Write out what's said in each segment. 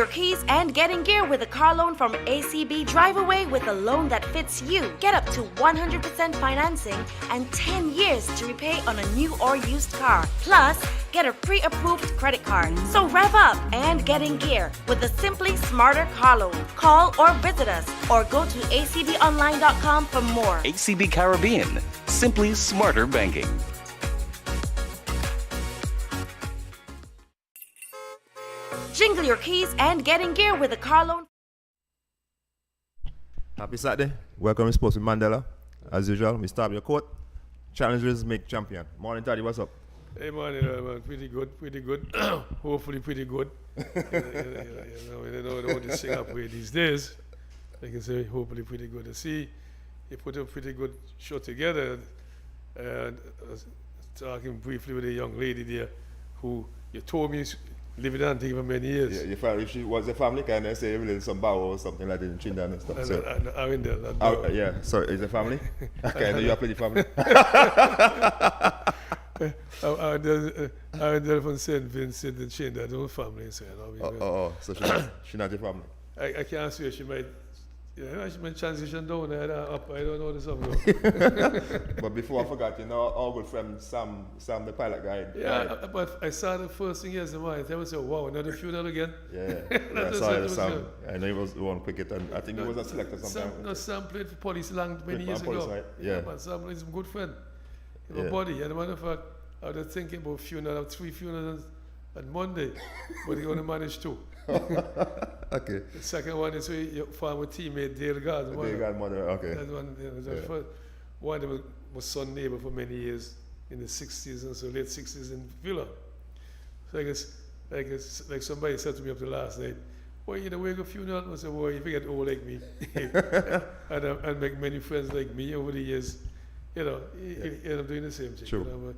your keys and get in gear with a car loan from ACB. Drive away with a loan that fits you. Get up to 100% financing and 10 years to repay on a new or used car. Plus, get a pre-approved credit card. So rev up and get in gear with the Simply Smarter car loan. Call or visit us or go to acbonline.com for more. ACB Caribbean, simply smarter banking. Jingle your keys and get in gear with a car loan. Happy Saturday. Welcome to Sports with Mandela. As usual, we start your court. Challengers make champion. Morning, Taddy. What's up? Hey, man, pretty good. Hopefully pretty good. You know, they don't sing up way these days. Like I say, hopefully pretty good. To see, you put a pretty good show together. I was talking briefly with a young lady there who you told me living in Antigua for many years. Yeah, your family, she was a family, can I say, really some bow or something like that in Trinidad and stuff. I'm in there. Yeah, so is it family? Okay, I know you have plenty family. I'm there from St. Vincent and Trinidad, no family. So she's not your family? I can't say she might. Yeah, she might transition down and up. I don't know the song. But before I forgot, you know, our good friend Sam the pilot guy. Yeah, but I saw the first thing years in mind. I was like, wow, another funeral again. Yeah, I saw Sam. I know he was the one cricket, and I think he was a selector sometime. Sam played for Police many years ago. Right? Yeah. But Sam is a good friend. You know, buddy. And matter of fact, I was thinking about funeral, 3 funerals on Monday, but he only managed 2. Okay. The second one is your former teammate Dale God's mother. Dale God's mother, okay. That one, first, one was my son neighbor for many years in the 60s and so late 60s in Villa. So like somebody said to me up the last night, well, you know, where go funeral? I said, well, if you get old like me, and make many friends like me over the years, you know, end up doing the same thing. True. You know,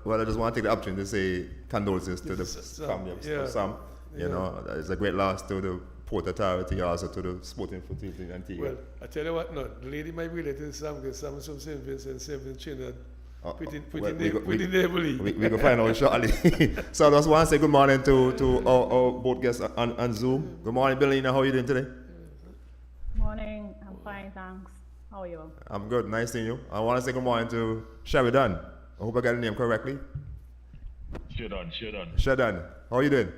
well, I just want to take the opportunity to say condolences to the family of Sam. You know, it's a great loss to the Port Authority, also to the sporting fraternity in Antigua. Well, I tell you what, no, the lady might relate to Sam because Sam is from St. Vincent, St. Vincent, pretty neighborly. We can find out shortly. So I just want to say good morning to our both guests on Zoom. Good morning, Billina. How are you doing today? Morning. I'm fine, thanks. How are you? I'm good. Nice seeing you. I want to say good morning to Sheridan. I hope I got the name correctly. Sheridan. How are you doing?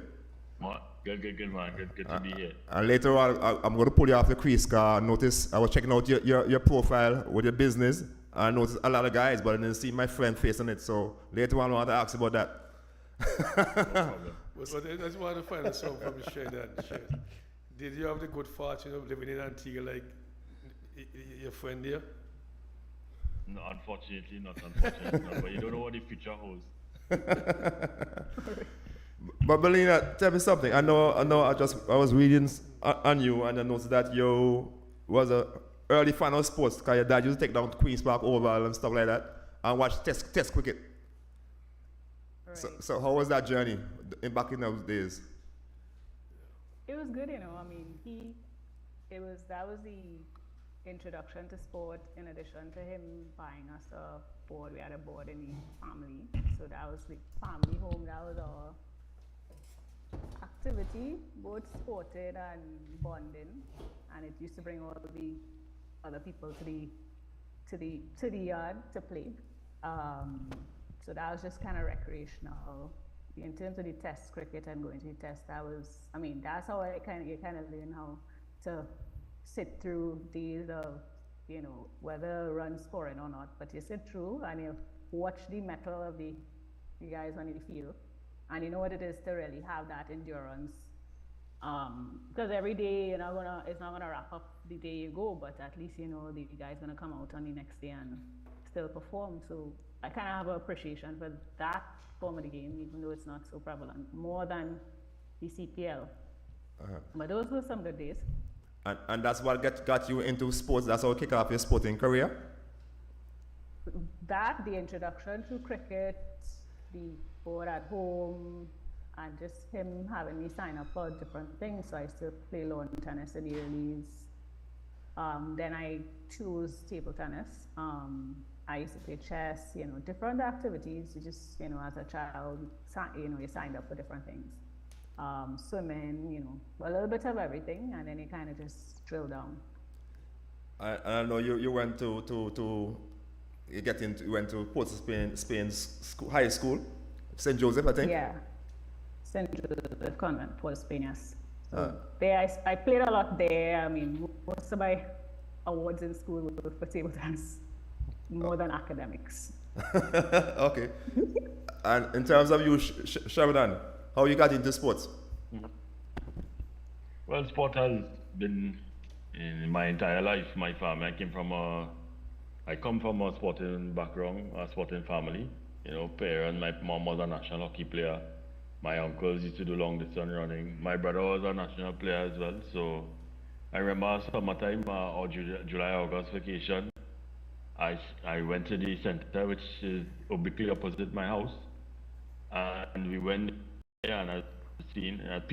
Good, man. Good to be here. And later on, I'm going to pull you off the crease car. Notice I was checking out your profile with your business. I noticed a lot of guys, but I didn't see my friend face on it. So later on, I want to ask you about that. No problem. But I just want to find a song from Sheridan. Did you have the good fortune of living in Antigua like your friend there? No, unfortunately not. But you don't know what the future holds. But Belina, tell me something. I know. I was reading on you, and I noticed that you was a early fan of sports. Because your dad used to take down to Queens Park Oval and stuff like that, and watch Test cricket. Right. So how was that journey back in those days? It was good, you know. I mean, that was the introduction to sport. In addition to him buying us a board, we had a board in the family, so that was the family home. That was our activity, both sporting and bonding, and it used to bring all the other people to the yard to play. So that was just kind of recreational. In terms of the test cricket and going to the test, that's how you kind of learn how to sit through days of, you know, whether run scoring or not. But you sit through and you watch the mettle of the guys on the field. And you know what it is to really have that endurance. Because every day it's not gonna wrap up the day you go, but at least you know the guy's gonna come out on the next day and still perform. So I kind of have an appreciation for that form of the game, even though it's not so prevalent, more than the CPL. But those were some good days. And that's what got you into sports. That's how you kick off your sporting career. The introduction to cricket, the board at home, and just him having me sign up for different things. So I used to play lawn tennis in the earlys. Then I chose table tennis. I used to play chess, you know, different activities. You just, you know, as a child, you know, you signed up for different things. swimming, you know, a little bit of everything, and then you kind of just drill down. I know you went to you went to Port of Spain's school, high school, St. Joseph, I think. Yeah, St. Joseph Convent, Port of Spain, yes. So there, I played a lot there. I mean, most of my awards in school were for table tennis, more than academics. Okay. And in terms of you, Sheridan, how you got into sports? Well, sport has been in my entire life. My family, I come from a sporting background, a sporting family. You know, parents, my mom was a national hockey player. My uncles used to do long distance running. My brother was a national player as well. So I remember summertime or July, August vacation, I went to the center, which is obliquely opposite my house. And we went there and I seen I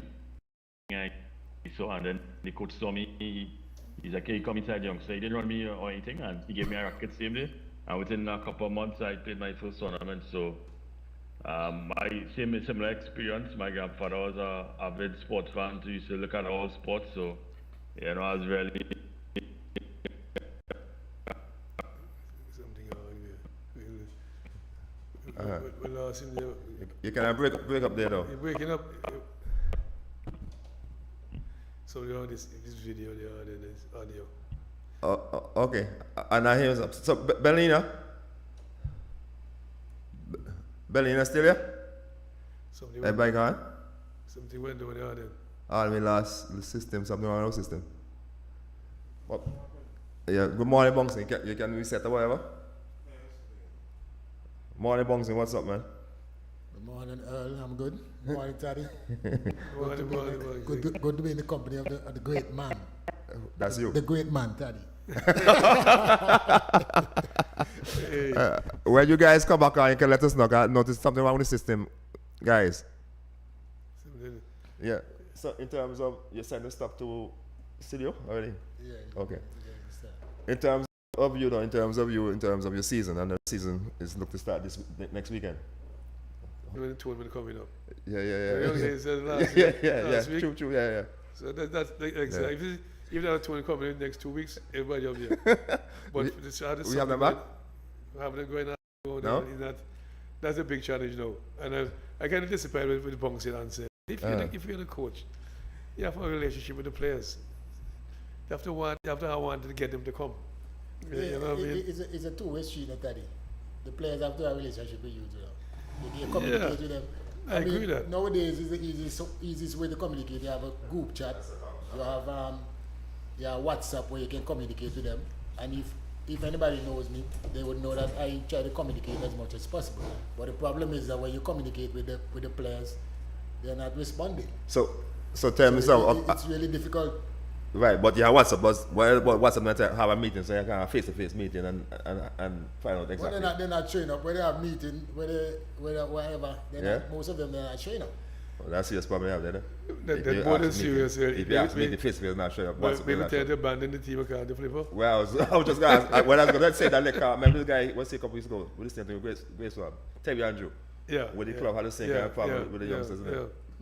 saw, and then the coach saw me. He's like, hey, come inside, youngster. He didn't run me or anything, and he gave me a racket same day. And within a couple of months, I played my first tournament. So my similar experience. My grandfather was a avid sports fan, so he used to look at all sports. So you know, I was really Something wrong there. We lost him there. You can break up there though. You're breaking up. So you know this video there, and then this audio. Okay. And I hear so Bellina still here? Something Everybody gone? something went down there then. All we lost the system, something wrong with our system. What? Yeah, good morning, Bongson. You can reset or whatever? Morning, Bongson. What's up, man? Good morning, Earl. I'm good. Good morning, Taddy. Morning. Good to be in the company of the great man. That's you. The great man, Taddy. When you guys come back on, you can let us know. I noticed something wrong with the system, guys. Yeah. So in terms of you send the stuff to studio already? Yeah. Okay. Yeah, In terms of you, though, in terms of your season, and the season is look to start next weekend. You know the tournament coming up. Yeah. The young lady said last week. True. Yeah. So that's like exactly. Even though the tournament coming in the next 2 weeks, everybody up there. But We have them back? Having them going on. No? That's a big challenge now. And I kind of disappointed with the bouncing answer. If you're the coach, you have a relationship with the players. You have to want to get them to come. You know what I mean? It's a two-way street, Taddy. The players have to have a relationship with you, you communicate with them. I agree with that. Nowadays, it's the easiest way to communicate. You have a group chat. You have WhatsApp where you can communicate with them. And if anybody knows me, they would know that I try to communicate as much as possible. But the problem is that when you communicate with the players, they're not responding. So tell me something. It's really difficult. Right, but yeah, WhatsApp, but WhatsApp not have a meeting, so you can have face-to-face meeting and find out exactly. Well, they're not showing up. When they have meeting, whatever, most of them they're not showing up. Well, that's serious problem you have there. That's more than serious. If you ask me, the face-to-face not showing up. WhatsApp Maybe not tell showing the up. abandon the team account, the flipper. Well, I was just going to ask, when I was going to say that, like, remember this guy, what's a couple weeks ago, with this thing to Grace Swab, Terry Andrew, with the club had the same kind of problem with the youngsters,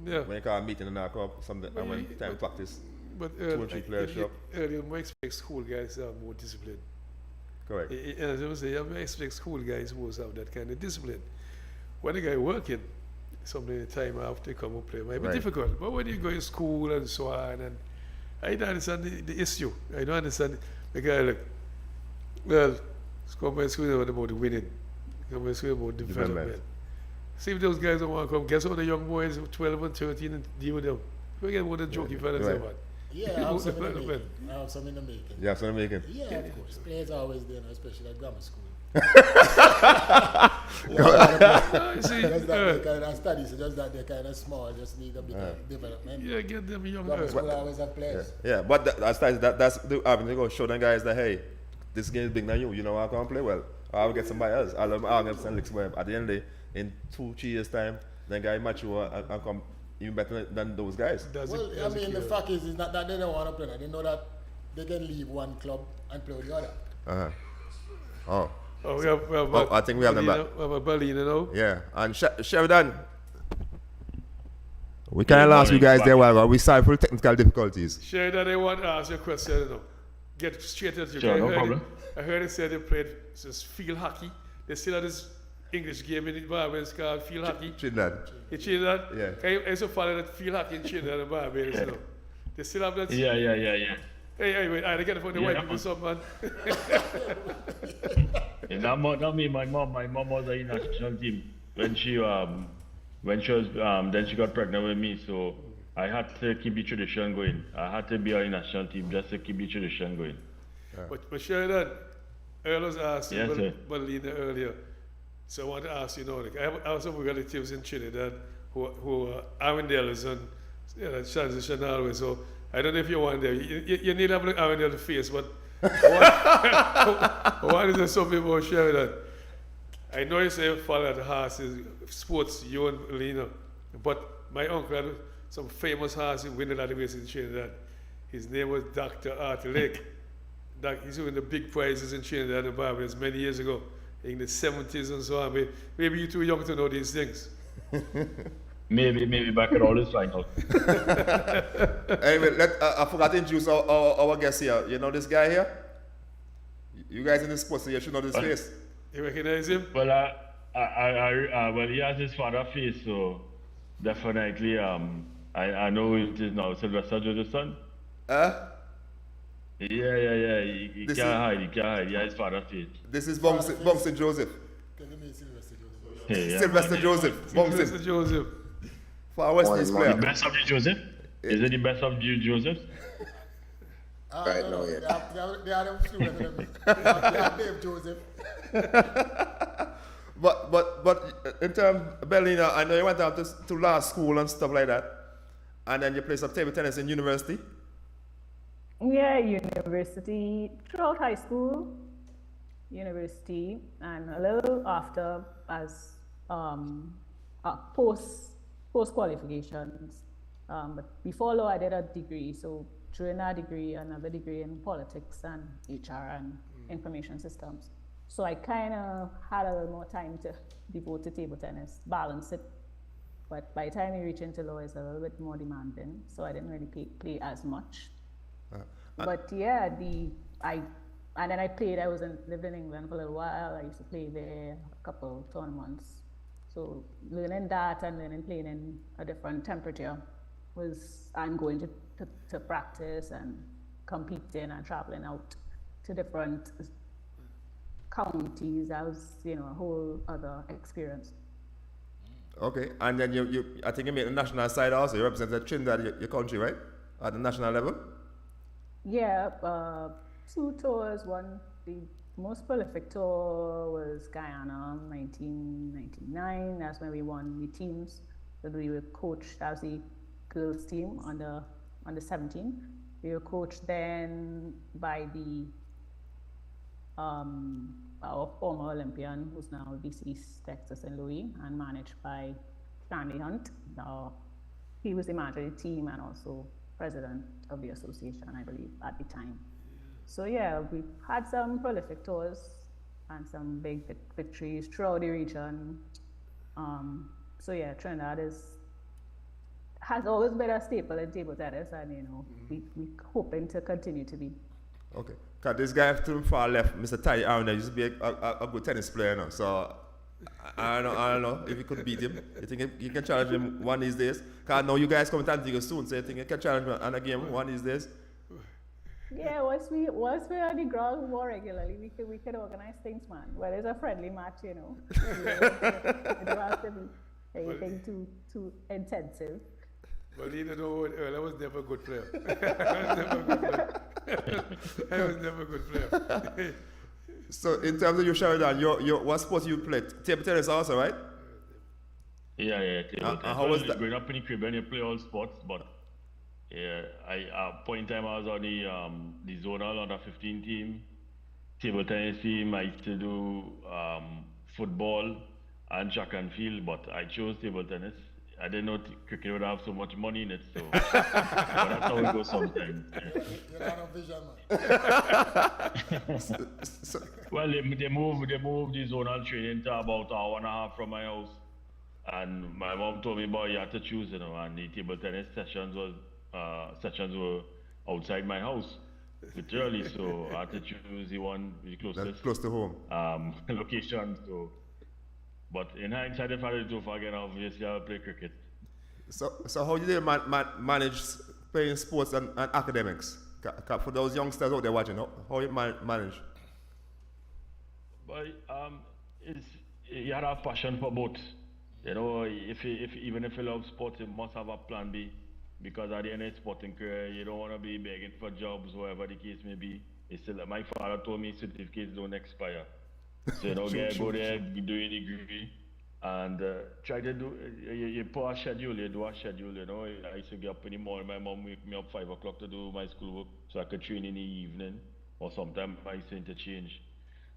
Yeah. When you call a meeting and I come up, something, and when time practice. But 2 or 3 players show up. Earlier, we expect school guys to have more discipline. Correct. And as I say, you expect school guys who have that kind of discipline. When a guy working, something the time after come and play might be difficult. But when you go to school and so on, and I don't understand the issue. I don't understand the guy like, well, come by school about the winning. Come by school about development. See if those guys don't want to come. Guess all the young boys, 12 and 13, and deal with them. Forget what the jokey fellas about. Yeah, I have some in the making. You have some in the making? Yeah, of course. Players are always there, especially at grammar school. Just that they kind of study, so just that they're kind of small, just need a bit of development. Yeah, get them young Grammar guys. school always have players. Yeah, but that's the having to go show them guys that, hey, this game is bigger than you. You know I can't play well. I'll get somebody else. I'll get some licks where at the end of the day, in 2-3 years time, then guy mature and come even better than those guys. The fact is not that they don't want to play. They know that they can leave one club and play with the other. I think we have them back. We have a Berliner now. Yeah, and Sheridan. We can't last you guys there a while. We sorry for the technical difficulties. Sheridan, I want to ask you a question. You know. Get straight at you. Sure, no problem. I heard they said they played this field hockey. They still have this English game in Barbados called field hockey. Trinidad. In Trinidad? Yeah. I used to follow that field hockey in Trinidad and Barbados. You know. They still have that. Yeah. Hey, wait, I get it from the white people, some man. Yeah, not me. My mom was in the national team when she was then she got pregnant with me. So I had to keep the tradition going. I had to be on the national team just to keep the tradition going. But Sheridan, Earl was asking Yes, sir. Mandela earlier. So I want to ask you now, like, I have some relatives in Trinidad who are Arundelers and transition always. So I don't know if you want them. You need to have like Arundel face, but what is there something about Sheridan? I know you say father at the horses, sports, you and Lena, but my uncle had some famous horse in winning a lot of races in Trinidad. His name was Dr. Art Lake. He's winning the big prizes in Trinidad and Barbados many years ago, in the 70s and so on. Maybe you're too young to know these things. Maybe back at all this find out. Anyway, I forgot to introduce our guest here. You know this guy here? You guys in the sports, so you should know this face. You recognize him? Well, well, he has his father face, so definitely, I know it is now Sylvester Joseph's son. Yeah. He can't hide. Yeah, his father face. This is Bongson Joseph. Yeah. Sylvester Joseph. Sylvester Joseph. For our West Indies player. The best of the Joseph? Is it the best of the Joseph? Right now, yeah. They are them few of them. They are Dave Joseph. But in terms, Bellina, I know you went out to law school and stuff like that, and then you played some table tennis in university. Yeah, university, throughout high school, university, and a little after as post qualifications. But before law, I did a degree. So during that degree, another degree in politics and HR and information systems. So I kind of had a little more time to devote to table tennis, balance it. But by the time you reach into law, it's a little bit more demanding. So I didn't really play as much. But yeah, and then I played. I lived in England for a little while. I used to play there a couple tournaments. So learning that and learning playing in a different temperature I'm going to practice and competing and traveling out to different counties. That was, a whole other experience. Okay, and then I think you made the national side also. You represented Trinidad, your country, right? At the national level? Yeah, 2 tours. The most prolific tour was Guyana, 1999. That's when we won the teams. So we were coached as the girls team under 17. We were coached then by our former Olympian, who's now VC Texas and Louis, and managed by Stanley Hunt. He was the manager of the team and also president of the association, I believe, at the time. So yeah, we've had some prolific tours and some big victories throughout the region. So yeah, Trinidad has always been a staple in table tennis, and we're hoping to continue to be. Okay, because this guy to the far left, Mr. Ty Aaron, used to be a good tennis player now. So I don't know if you could beat him. You think you can challenge him one of these days? Because I know you guys come to Antigua soon, so you think you can challenge him on a game one of these days? Yeah, once we're on the ground more regularly, we could organize things, man. Well, it's a friendly match, It don't have to be anything too intensive. Well, I was never a good player. I was never a good player. So in terms of your Sheridan, what sports you played? Table tennis also, right? Yeah, table tennis. How was that? Growing up in the Caribbean, you play all sports, but yeah, point in time I was on the zonal under 15 team, table tennis team. I used to do football and track and field, but I chose table tennis. I didn't know cricket would have so much money in it, so but that's how it goes sometimes. You're not a vision, man. Well, they moved the zonal training to about an hour and a half from my house, And my mom told me, boy, you had to choose, you know, and the table tennis sessions were outside my house, literally. So I had to choose the one the That's closest close to home. location. So, but in hindsight, if I did do again, obviously I'll play cricket. So how do you manage playing sports and academics? For those youngsters out there watching, how you manage? But it's you had to have passion for both. You know, even if you love sports, you must have a plan B. Because at the end of your sporting career, you don't want to be begging for jobs, whatever the case may be. It's still, my father told me certificates don't expire. So, you know, go there, do your degree, and try to do, you put a schedule, you do a schedule, you know. I used to get up in the morning, my mom wake me up 5 o'clock to do my schoolwork, so I could train in the evening, or sometimes I used to interchange.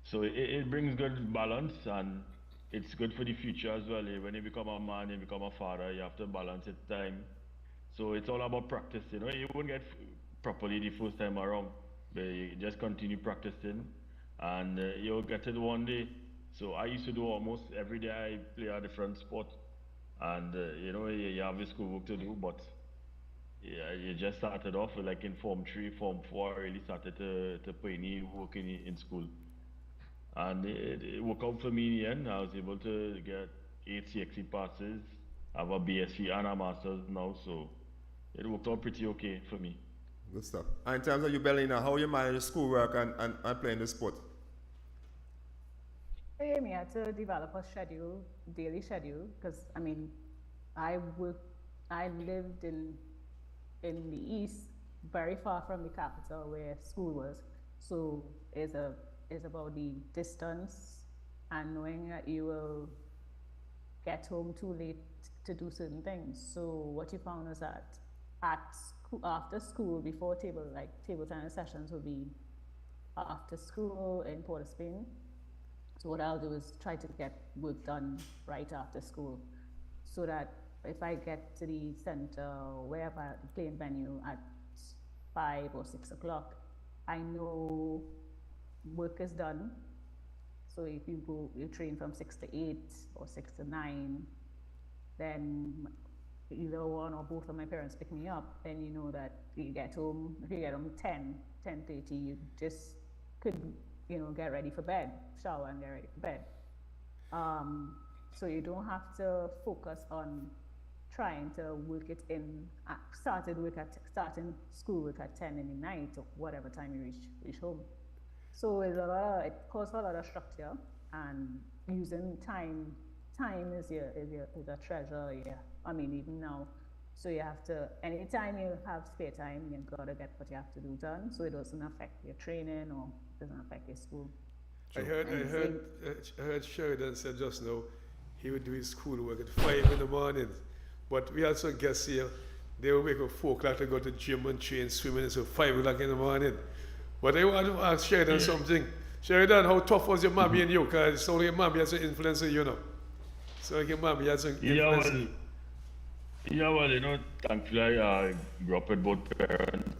So it brings good balance, and it's good for the future as well. When you become a man, you become a father, you have to balance it time. So it's all about practice, you know. You won't get properly the first time around, but you just continue practicing, and you'll get it one day. So I used to do almost every day. I play a different sport, and you know, you have your schoolwork to do, but yeah, you just started off like in Form 3, Form 4. I really started to put any work in school, and it worked out for me in the end. I was able to get 8 CXC passes, have a BSc and a master's now, so it worked out pretty okay for me. Good stuff. And in terms of you, Bellina, how you manage schoolwork and playing the sport? Yeah, me had to develop a schedule, daily schedule, because I mean, I lived in the east, very far from the capital where school was. So it's about the distance and knowing that you will get home too late to do certain things. So what you found was that after school, before table tennis sessions will be after school in Port of Spain. So what I'll do is try to get work done right after school, so that if I get to the center, wherever the playing venue at 5 or 6 o'clock, I know work is done. So if you train from 6 to 8 or 6 to 9, then either one or both of my parents pick me up, then you know that if you get home 10:30, you just could, get ready for bed, shower and get ready for bed. So you don't have to focus on trying to work it in, starting school work at 10 in the night or whatever time you reach home. So it calls for a lot of structure, and using time is a treasure. Yeah, I mean, even now. So you have to, anytime you have spare time, you gotta get what you have to do done, so it doesn't affect your training or doesn't affect your school. I heard Sheridan said just now he would do his schoolwork at 5 in the morning, but we also guess here they will wake up 4 o'clock to go to gym and train swimming, so 5 o'clock in the morning. But I want to ask Sheridan something. Sheridan, how tough was your mommy and you? Because it's only your mommy has an influence on you know. So like your mommy has an influence. Well, thankfully I grew up with both parents.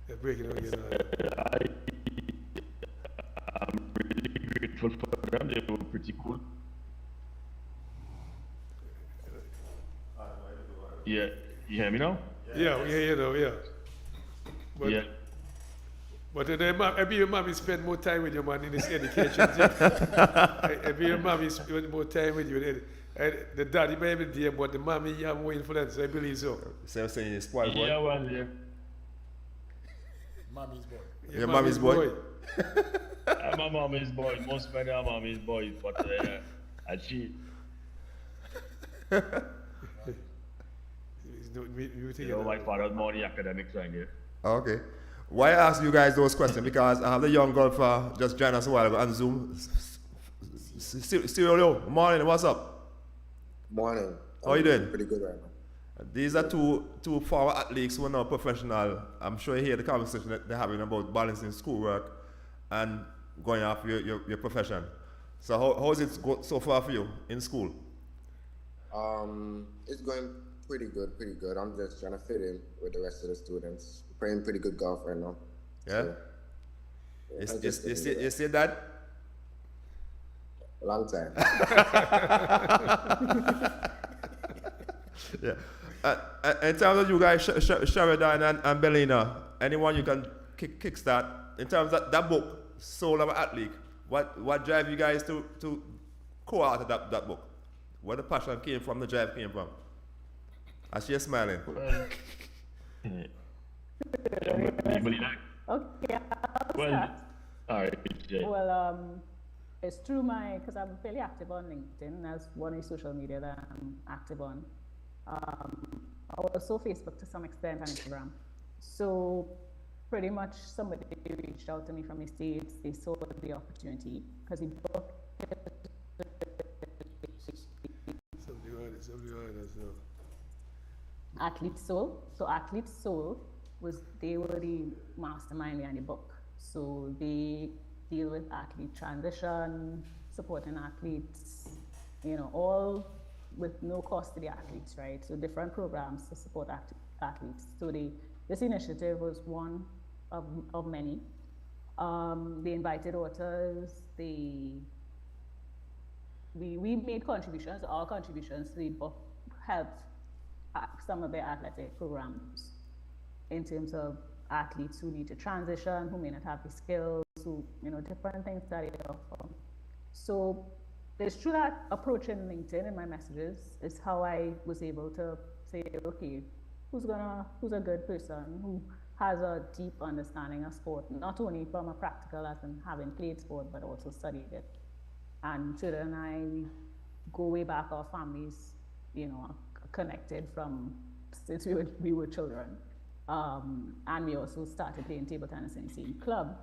They're breaking up again. I'm really grateful for them. They were pretty cool. Yeah, you hear me now? Yeah, we hear you now, yeah. But, yeah. But maybe your mommy spend more time with your man in his education. Maybe your mommy spend more time with you. The daddy may be there, but the mommy you have more influence. I believe so. So you're saying you're spoiled boy? Yeah, well, yeah. Mommy's boy. Your mommy's boy? I'm a mommy's boy. Most men are mommy's boys, but I cheat. My father's more on the academic side here. Okay. Why I ask you guys those questions? Because I have the young golfer just joined us a while ago on Zoom. Cyril, morning, what's up? Morning. How are you doing? Pretty good right now. These are two former athletes who are now professional. I'm sure you hear the conversation that they're having about balancing schoolwork and going after your profession. So how is it so far for you in school? It's going pretty good. I'm just trying to fit in with the rest of the students. Playing pretty good golf right now. Yeah? So. You see that? Long time. Yeah. In terms of you guys, Sheridan and Belina, anyone you can kickstart, in terms of that book, Soul of an Athlete, what drive you guys to co-author that book? Where the passion came from, the drive came from? As you're smiling. Okay, Well, all right, Jay. well, it's through because I'm fairly active on LinkedIn. That's one of the social media that I'm active on. Also Facebook to some extent and Instagram. So pretty much somebody reached out to me from the States. They saw the opportunity because the book Athlete Soul. So Athlete Soul they were the mastermind behind the book. So they deal with athlete transition, supporting athletes, all with no cost to the athletes, right? So different programs to support athletes. So this initiative was one of many. They invited authors. We made contributions. Our contributions to the book helped some of the athletic programs in terms of athletes who need to transition, who may not have the skills, who, different things that they offer. So it's through that approach in LinkedIn and my messages is how I was able to say, okay, who's a good person who has a deep understanding of sport, not only from a practical as in having played sport, but also studied it. And Chida and I, we go way back, our families, are connected from since we were children. And we also started playing table tennis in the same club.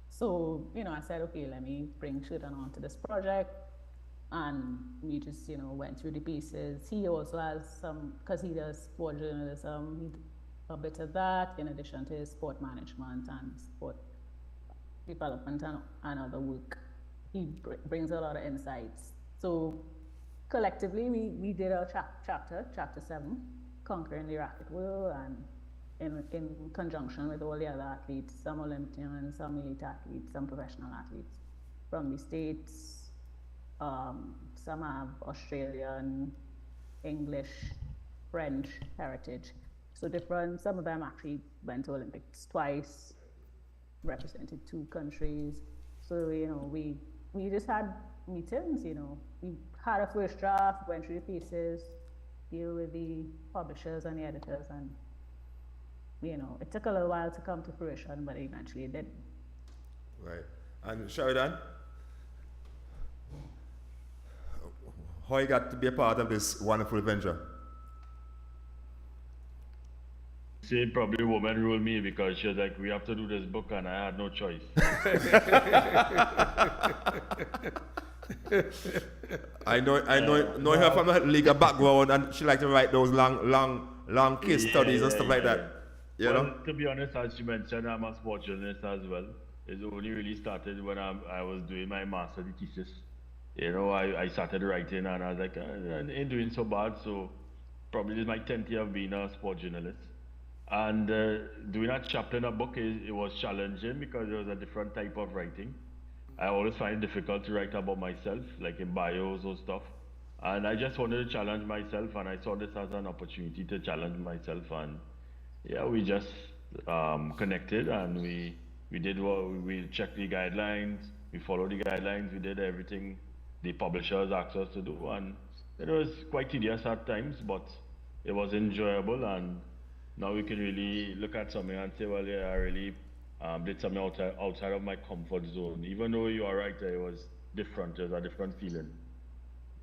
So, I said, okay, let me bring Shirdan onto this project. And we just, went through the pieces. He also has because he does sport journalism, he did a bit of that in addition to his sport management and sport development and other work. He brings a lot of insights. So collectively, we did our chapter 7, Conquering the Racket World, and in conjunction with all the other athletes, some Olympians, some elite athletes, some professional athletes from the States. Some have Australian, English, French heritage. So some of them actually went to Olympics twice, represented 2 countries. So, we just had meetings, we had a first draft, went through the pieces, deal with the publishers and the editors, and it took a little while to come to fruition, but eventually it did. Right. And Sheridan, how you got to be a part of this wonderful venture? Say probably woman ruled me because she was like, we have to do this book, and I had no choice. I know her from a legal background, and she likes to write those long case studies and stuff like that. Well, to be honest, as you mentioned, I'm a sports journalist as well. It only really started when I was doing my master's thesis. I started writing, and I was like, I ain't doing so bad. So probably this is my 10th year of being a sports journalist. And doing that chapter in a book, it was challenging because it was a different type of writing. I always find it difficult to write about myself, like in bios or stuff. And I just wanted to challenge myself, and I saw this as an opportunity to challenge myself. And yeah, we just connected, and we did we checked the guidelines, we followed the guidelines, we did everything the publishers asked us to do. And it was quite tedious at times, but it was enjoyable. And now we can really look at something and say, well, yeah, I really did something outside of my comfort zone. Even though you are right, it was different. It was a different feeling.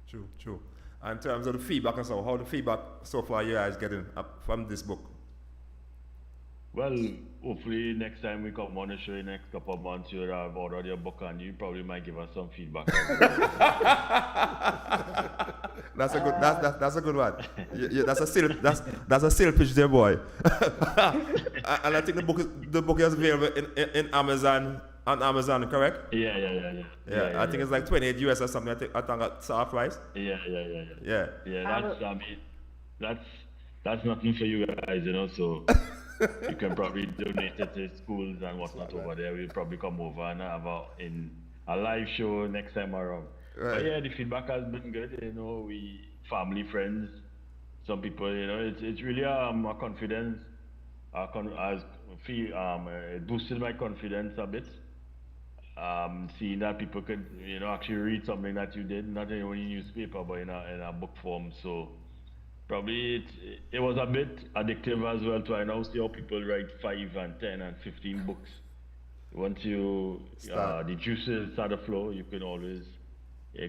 True. And in terms of the feedback and so, how the feedback so far you guys getting up from this book? Well, hopefully next time we come on the show in the next couple of months, you'll have ordered your book, and you probably might give us some feedback. That's a good one. Yeah, that's a sale pitch there, boy. And I think the book is available in Amazon, on Amazon, correct? Yeah. I think it's like 28 US or something. I think at soft price. Yeah. Yeah. That's nothing for you guys, so. you can probably donate it to schools and whatnot over there. We'll probably come over and have a live show next time around. Right. But yeah, the feedback has been good. You know, we family, friends, some people. You know, it's really a confidence. It boosted my confidence a bit. Seeing that people could, actually read something that you did, not only in newspaper, but in a book form. So probably it was a bit addictive as well to I now see how people write 5 and 10 and 15 books. Once you, the juices start to flow, you can always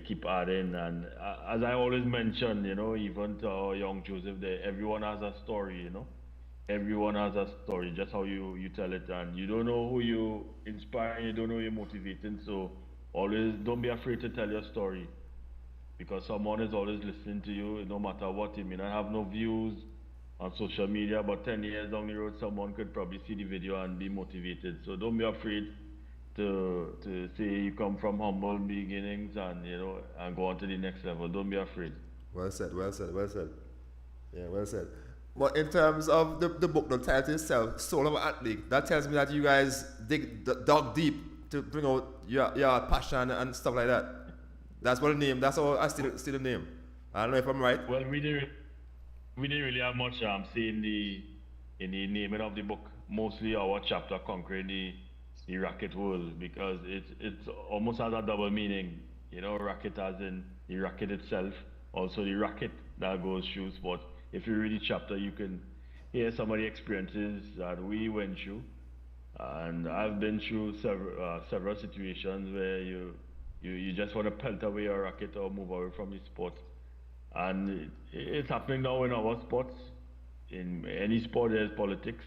keep adding. And as I always mention, even to our young Joseph there, everyone has a story, Everyone has a story, just how you tell it, and you don't know who you inspire, you don't know who you're motivating, so always don't be afraid to tell your story, because someone is always listening to you, no matter what. You may not have no views on social media, but 10 years down the road, someone could probably see the video and be motivated. So don't be afraid to say you come from humble beginnings and go on to the next level. Don't be afraid. Well said, well said, well said. Yeah, well said. But in terms of the book, the title itself, Soul of an Athlete, that tells me that you guys dug deep to bring out your passion and stuff like that. That's what the name. That's all. I still the name. I don't know if I'm right. Well, we didn't really have much say in the naming of the book. Mostly our chapter conquering the racket world, because it's almost has a double meaning. Racket as in the racket itself, also the racket that goes through sport. If you read the chapter, you can hear some of the experiences that we went through, and I've been through several situations where you just want to pelt away your racket or move away from the sport, and it's happening now in our sports. In any sport, there's politics,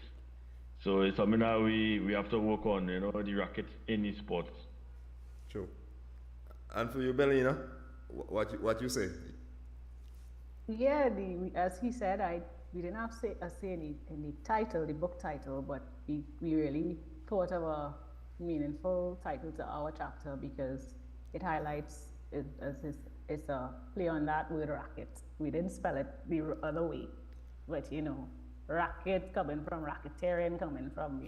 so it's something that we have to work on. The racket in the sports. True. And for you, Bellina, what you say? Yeah, as he said, we didn't have say in the title, the book title, but we really thought of a meaningful title to our chapter, because it highlights it's a play on that word racket. We didn't spell it the other way, but racket coming from racketeering, coming from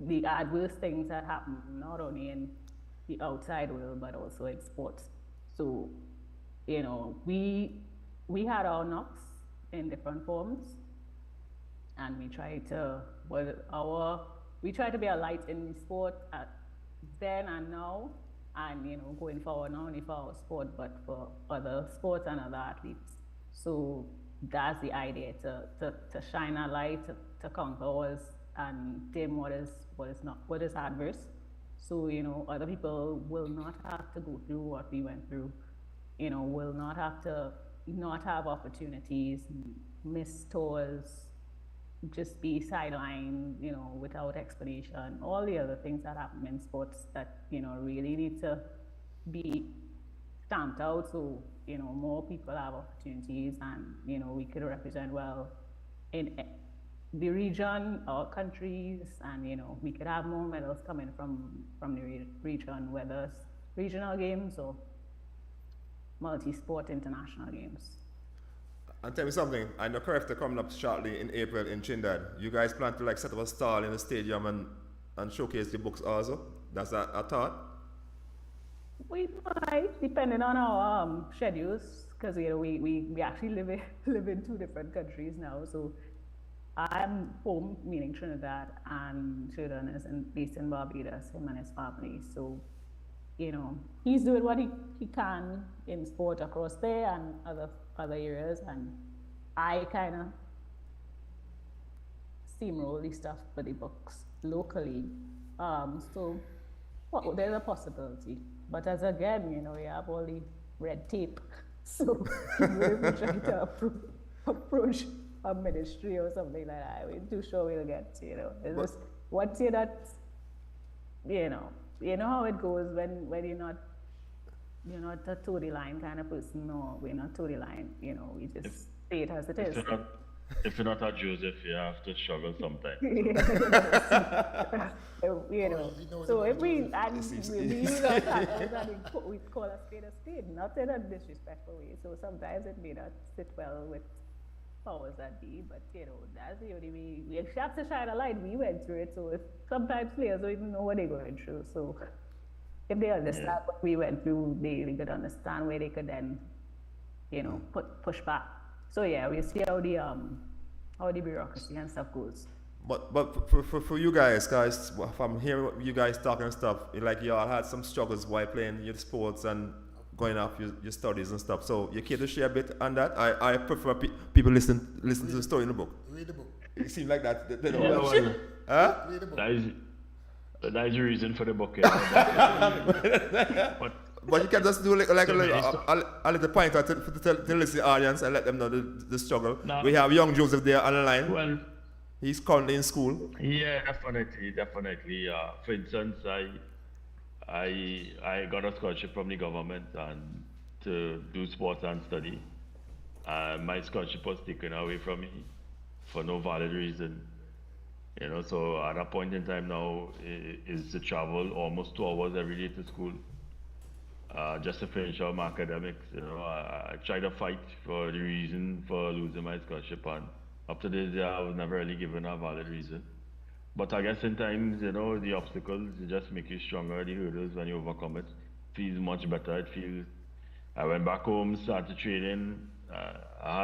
the adverse things that happen not only in the outside world but also in sports. So we had our knocks in different forms, and we try to be a light in the sport then and now, and going forward, not only for our sport but for other sports and other athletes. So that's the idea, to shine a light, to conquer what and dim what is adverse. So other people will not have to go through what we went through. Will not have to not have opportunities, miss tours, just be sidelined, without explanation, all the other things that happen in sports that, really need to be stamped out, so, more people have opportunities, and, we could represent well in the region, our countries, and, we could have more medals coming from the region, whether it's regional games or multi-sport international games. And tell me something, I know Corrector coming up shortly in April in Trinidad. You guys plan to set up a stall in the stadium and showcase the books also? That's a thought? We might, depending on our schedules, because we actually live in 2 different countries now. So I'm home, meaning Trinidad, and Sheridan is based in Barbados, him and his family. So he's doing what he can in sport across there and other areas, and I kind of steamroll the stuff for the books locally. So there's a possibility, but as again, we have all the red tape, so if we try to approach a ministry or something like that, we're too sure we'll get. It's just once you're not, you know how it goes when you're not a toe the line kind of person. No, we're not toe the line. We just say it as it is. If you're not a Joseph, you have to struggle sometimes. So if we use our titles and we call a spade, not in a disrespectful way. So sometimes it may not sit well with powers that be, but you know, that's the only way we have to shine a light. We went through it, so if sometimes players don't even know what they're going through. So if they understand what we went through, they could understand where they could then, you know, push back. So yeah, we see how the bureaucracy and stuff goes. But for you guys, from hearing you guys talking and stuff, like y'all had some struggles while playing your sports and going off your studies and stuff. So you care to share a bit on that? I prefer people listen to the story in the book. Read the book. It seems like that. They Yeah, don't well, huh? Read the book. that is the reason for the book. Yeah. But you can just do like a little pointer to listen to the audience and let them know the struggle. No. We have young Joseph there on the line. Well, He's currently in school. yeah, definitely. For instance, I got a scholarship from the government and to do sports and study. My scholarship was taken away from me for no valid reason. You know, so at that point in time now is to travel almost 2 hours every day to school, just to finish out my academics. You know, I tried to fight for the reason for losing my scholarship, and up to this day I was never really given a valid reason. But I guess sometimes, you know, the obstacles just make you stronger. The hurdles, when you overcome it, feels much better. It feels. I went back home, started training. I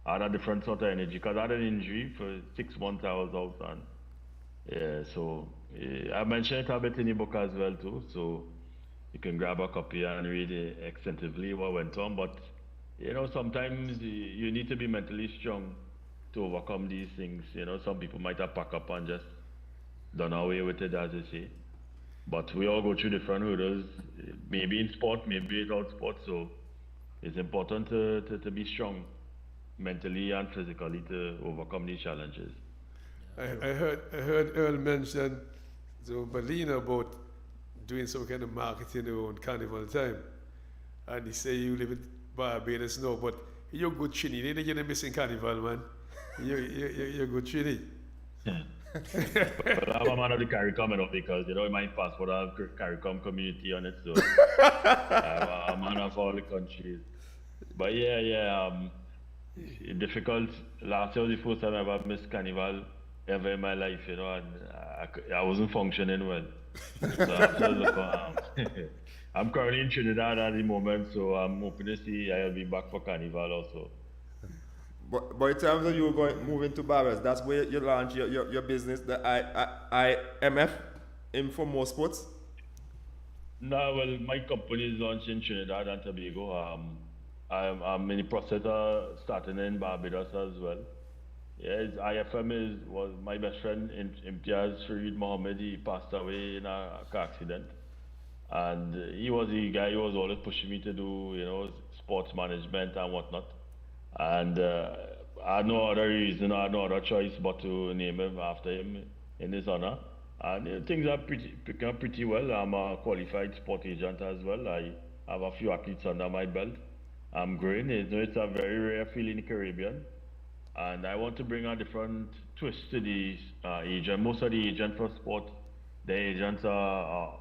had a different sort of energy because I had an injury for 6 months. I was out, and yeah, so I mentioned it a bit in the book as well too. So you can grab a copy and read extensively what went on. But you know, sometimes you need to be mentally strong to overcome these things. You know, some people might have packed up and just done away with it, as they say. But we all go through different hurdles, maybe in sport, maybe without sport. So it's important to be strong mentally and physically to overcome these challenges. I heard Earl mention to Berlina about doing some kind of marketing around carnival time. And he say you live in Barbados now, but you're good Trini. They didn't get missing carnival, man. You're good Trini. But I'm a man of the CARICOM, you know, because you know in my passport I have CARICOM community on it, so I'm a man of all the countries. But difficult. Last year was the first time I ever missed carnival ever in my life, you know, and I wasn't functioning well. So after I'm currently in Trinidad at the moment, so I'm hoping to see I'll be back for carnival also. But in terms of you moving to Barbados, that's where you launch your business, the IMF, Info More Sports? No, well, my company is launched in Trinidad and Tobago. I'm in the process of starting in Barbados as well. Yes, IFM was my best friend in Imtiaz Farid Mohammed. He passed away in a car accident. And he was the guy who was always pushing me to do, you know, sports management and whatnot. And I had no other reason, I had no other choice but to name him after him in his honor. And things are picking up pretty well. I'm a qualified sport agent as well. I have a few athletes under my belt. I'm growing. It's a very rare field in the Caribbean. And I want to bring a different twist to the agent. Most of the agents for sport, the agents are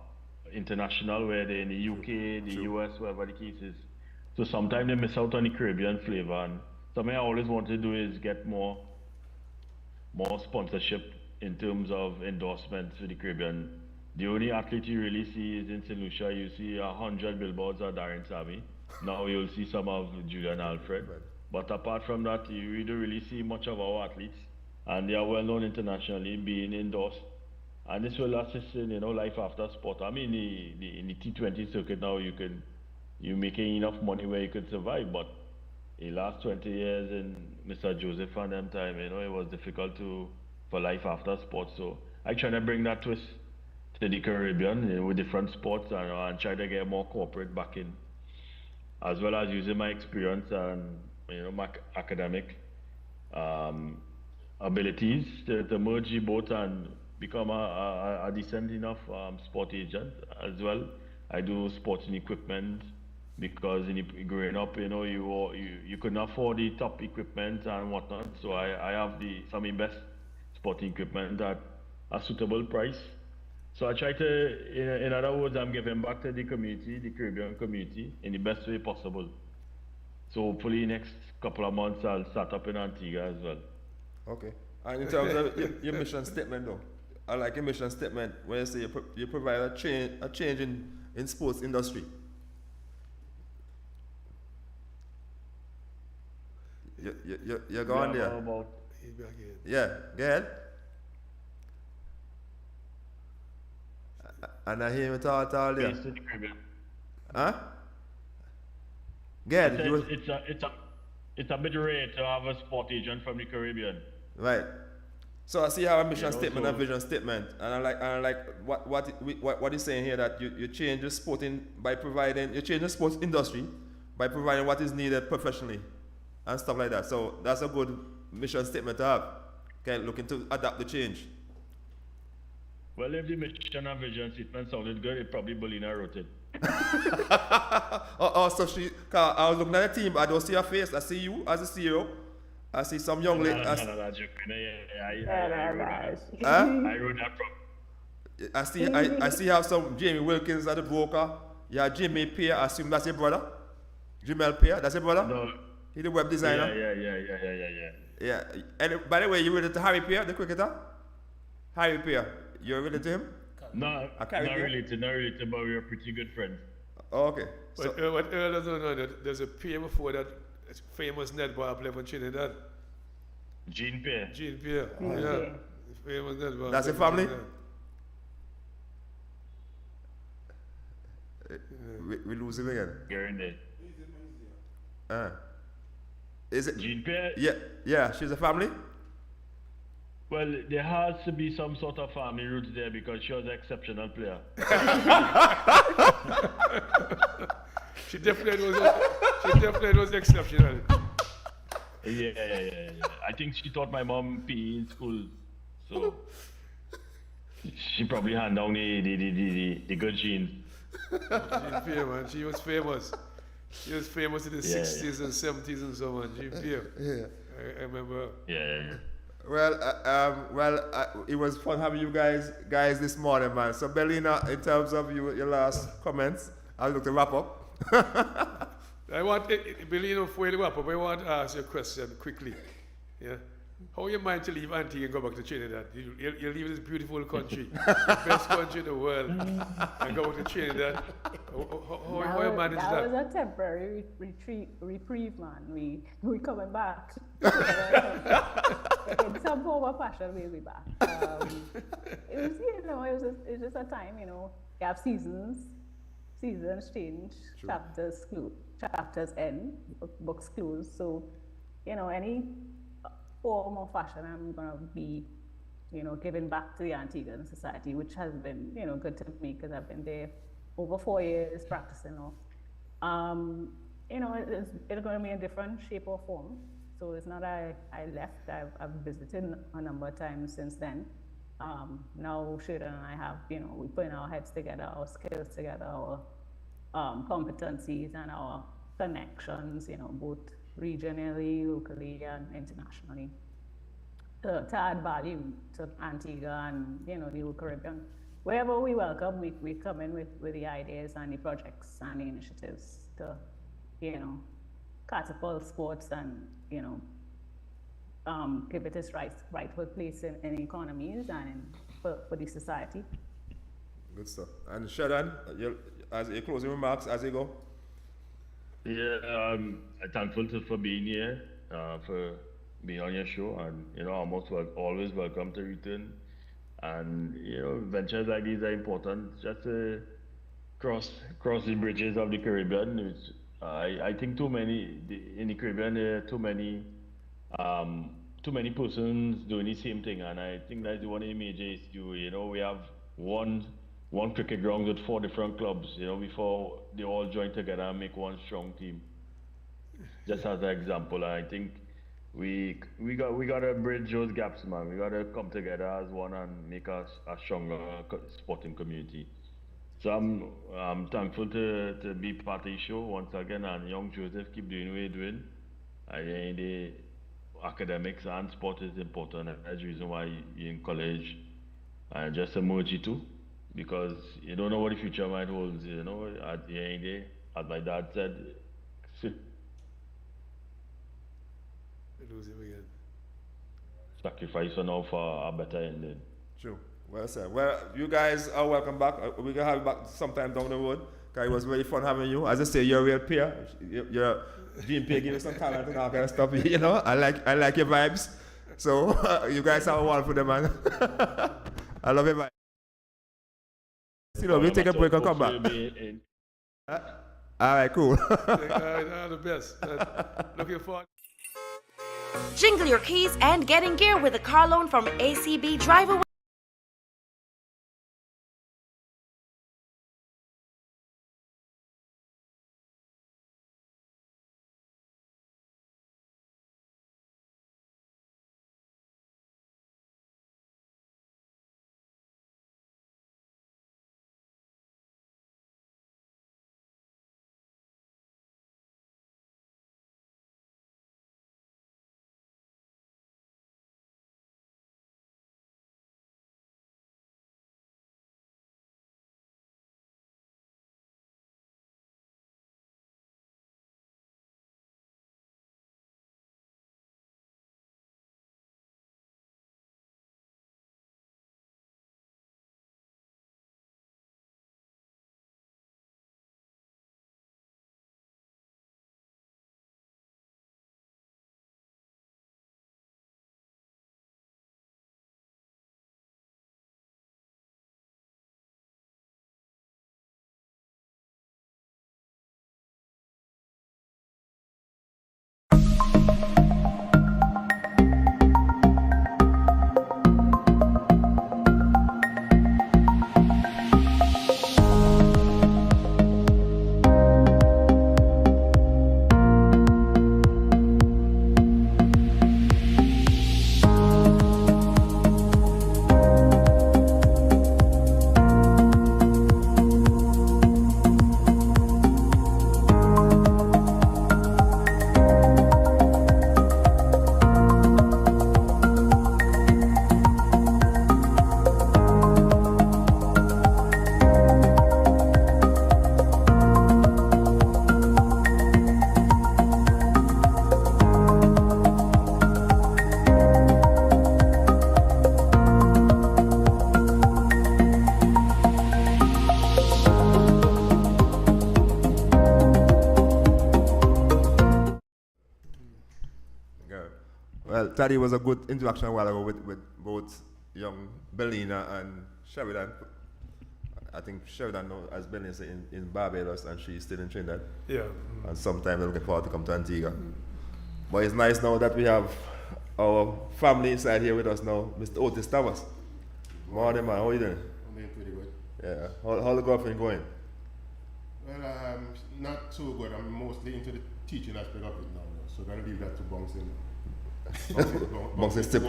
international, where they're in the UK, the US, wherever the case is. So sometimes they miss out on the Caribbean flavor. And something I always want to do is get more sponsorship in terms of endorsements for the Caribbean. The only athlete you really see is in St. Lucia. You see 100 billboards of Darren Sammy. Now you'll see some of Julian Alfred. But apart from that, you don't really see much of our athletes. And they are well known internationally, being endorsed. And this will assist in, you know, life after sport. I mean, in the T20 circuit now, you're making enough money where you could survive. But the last 20 years in Mr. Joseph and them time, you know, it was difficult for life after sports. So I try to bring that twist to the Caribbean, you know, with different sports and try to get more corporate backing, as well as using my experience and, you know, my academic abilities to merge the both and become a decent enough sport agent as well. I do sports and equipment because growing up, you know, you couldn't afford the top equipment and whatnot. So I have some of the best sporting equipment at a suitable price. So I try to, in other words, I'm giving back to the community, the Caribbean community, in the best way possible. So hopefully next couple of months I'll start up in Antigua as well. Okay. And in terms of your mission statement, though, I like your mission statement where you say you provide a change in sports industry. You're going there. About He's back in. Yeah, go ahead. And I hear you talk there. based in the Caribbean. Huh? Go ahead. So You was- it's a bit rare to have a sport agent from the Caribbean. Right. So I see how a mission You know, statement and so- vision statement, and I like what he's saying here, that you change the sporting by providing, you change the sports industry by providing what is needed professionally and stuff like that. So that's a good mission statement to have. Okay, looking to adapt the change. Well, if the mission and vision statement sounded good, it probably Belina wrote it. So I was looking at the team, I don't see her face, I see you as a CEO, I see some young lady, No, that's joking. Yeah, I wrote that. huh? I wrote that from. I see have some Jamie Wilkins at the broker. Yeah, Jimmy Pierre, I assume that's your brother. Jamel Pierre, that's your brother? No. He the web designer. Yeah. Yeah. And by the way, you related to Harry Pierre, the cricketer? Harry Pierre, you're related to him? No, I can't not relate. related, but we are pretty good friends. Oh, okay. So, But what Earl doesn't know, that there's a peer before that famous netball player from Trinidad, Jean Pierre. Jean Pierre. Jean Yeah, Pierre. famous netball. That's player your family? from Trinidad. we lose him again. Guaranteed. Is it? Jean Pierre. Yeah, she's a family? Well, there has to be some sort of family roots there because she was an exceptional player. She definitely was exceptional. Yeah. I think she taught my mom PE in school, so she probably hand down the good genes. Jean Pierre, man, she was famous. She was famous in the Yeah, 60s and 70s and so on. Jean Pierre. Yeah. I remember. Yeah. Well, it was fun having you guys this morning, man. So, Belina, in terms of your last comments, I'll look to wrap up. I want, Bellino, before you wrap up, I want to ask you a question quickly. Yeah. How you mind to leave Antigua and go back to Trinidad? You leave this beautiful country, the best country in the world, and go back to Trinidad. How you manage that that? was a temporary reprieve, man. We coming back. In some form or fashion, we'll be back. It was just a time, You have seasons change, chapters end, books close. So, any form or fashion, I'm gonna be, giving back to the Antiguan society, which has been, good to me because I've been there over 4 years practicing law. It's going to be in different shape or form. So it's not I left. I've visited a number of times since then. Now Sheridan and I have, we putting our heads together, our skills together, our competencies and our connections, both regionally, locally, and internationally, to add value to Antigua and, the whole Caribbean. Wherever we welcome, we come in with the ideas and the projects and the initiatives to, catapult sports and, give it its rightful place in economies and for the society. Good stuff. And Sheridan, as your closing remarks as you go. Yeah, I'm thankful for being here, for being on your show, and always welcome to return. And ventures like these are important, just to cross the bridges of the Caribbean. I think in the Caribbean there are too many persons doing the same thing, and I think that's one of the major issues. We have one cricket ground with 4 different clubs, before they all join together and make one strong team. Just as an example, I think we got to bridge those gaps, man. We got to come together as one and make us a stronger sporting community. So I'm thankful to be part of the show once again, and young Joseph, keep doing what you're doing. I think the academics and sport is important. That's the reason why you're in college, and just merge the two, because you don't know what the future might hold. At the end of the day, as my dad said, lose him again. Sacrifice for now for a better ending. True. Well said. Well, you guys are welcome back. We're gonna have you back sometime down the road. Cause it was very fun having you. As I say, you're a real peer. You're Dream Peer, give you some talent and all kind of stuff. You know, I like your vibes. So you guys have a one for them, man. I love your vibes. You know, we'll take a break and come back. All right, cool. All the best. Looking forward. Jingle your keys and get in gear with a car loan from ACB Drive Away. Well, Taddy was a good interaction a while ago with both young Belina and Sheridan. I think Sheridan now has been in Barbados and she's still in Trinidad. Yeah. And sometime they're looking forward to come to Antigua. But it's nice now that we have our family inside here with us now. Mr. Otis Thomas. Morning, man. How are you doing? I'm doing pretty good. Yeah. How the golfing going? Well, not too good. I'm mostly into the teaching aspect of it now. So I'm going to leave that to Bouncing. Bouncing still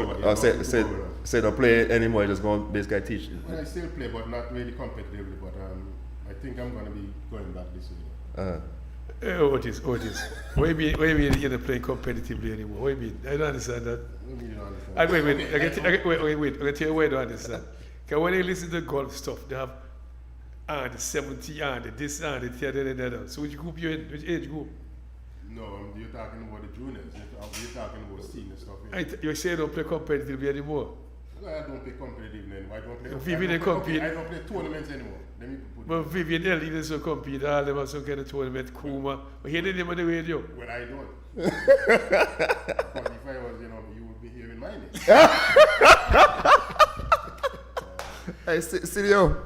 say don't play anymore, just go and basically teach. Well, I still play, but not really competitively. But I think I'm going to be going back this year. Otis, why you mean you're not playing competitively anymore? What do you mean? I don't understand that. Maybe you don't understand. Wait, I'm going to tell you why I don't understand. Because when you listen to golf stuff, they have the 70, the this, the 30, and the other. So which group you in? Which age group? No, you're talking about the juniors. You're talking about senior stuff. Yeah. You say you don't play competitively anymore? Well, I don't play competitively anymore. I don't play. Vivian they compete. I don't play tournaments anymore. Let me put But Vivian L even so compete. All them have some kind of tournament. Kuma. But hear the name on the radio. Well, I don't. But if I was, you would be hearing my name. Hey, Silio.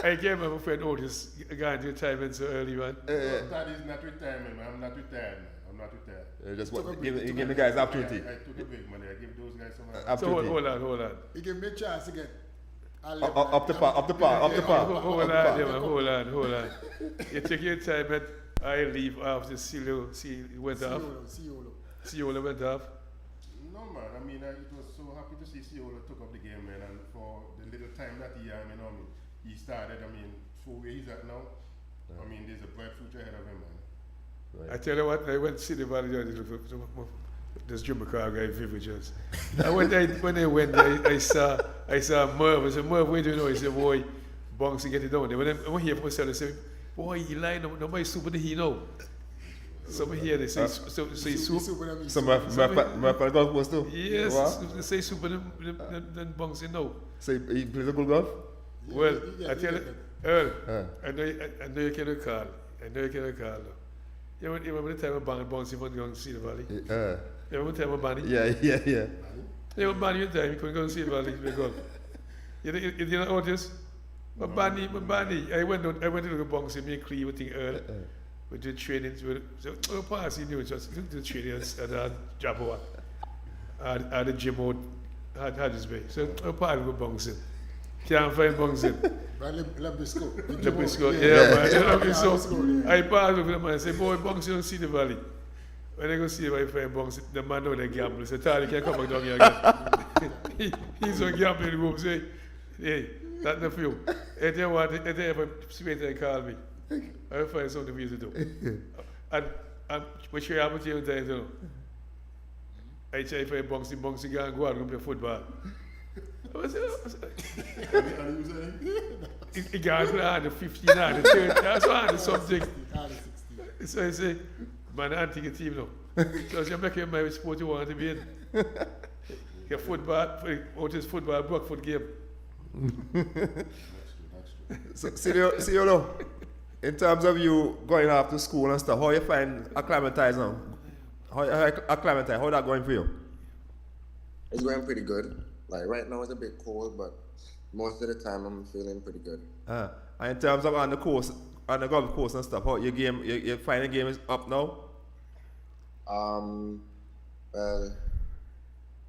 I gave my friend Otis going to retirement so early, man. That is not retirement, man. I'm not retired, man. I'm not retired. Just give the guys opportunity. I took a break, man. I give those guys some Opportunity. So hold on. He gave me a chance again. Up the par. Hold on. You take your time, but I leave after Ciola went off. Ciola went off. No, man. I mean, I was so happy to see Ciola took up the game, man. And for the little time that he had, he started, for where he's at now, there's a bright future ahead of him, man. Right. I tell you what, I went to the Valley, this Jim McCall guy, Vivages. And when I went, I saw Merv. I said, Merv, where do you know? He said, boy, Bonks, get it down there. When I hear from myself, I said, boy, he lied, nobody super he know. Some here they say say soup. Some my golf course too. Yes, What? they say soup and bouncing now. So he plays a good golf? Well, I tell you, Earl, I know you cannot call. I know you cannot call. You remember the time I banged bouncing from going to see the valley? You remember the time I banged? Yeah. You remember banging your time, you couldn't go to see the valley to golf. You didn't notice? My bandy. I went to the bouncing, me and Cleve, I think Earl. We did training, so pass, you know, just the training at Jaboa. At the gym out, had this way. So I part of the bouncing. Can't find bouncing. Labisco. Yeah, man. So I pass over the man and say, boy, bouncing don't see the valley. When I go see the valley, find bouncing, the man know they gamble. He said, Tally, can't come back down here again. He's on gambling room, say, hey, that's not for you. If they want, if they ever speak, they call me. I'll find something for you to do. And which way I'm going to you know. I try to find bouncing, go and go out and play football. He got to the 15 and the 30. That's why something. So I say, man, Antigua team now. So you're making my sport you want to be in. Your football, out his football, Brookfoot game. So, see you know, in terms of you going off to school and stuff, how you find acclimatized now? How acclimatized? How that going for you? It's going pretty good. Like right now it's a bit cold, but most of the time I'm feeling pretty good. And in terms of on the course, on the golf course and stuff, how your game, your final game is up now? Well,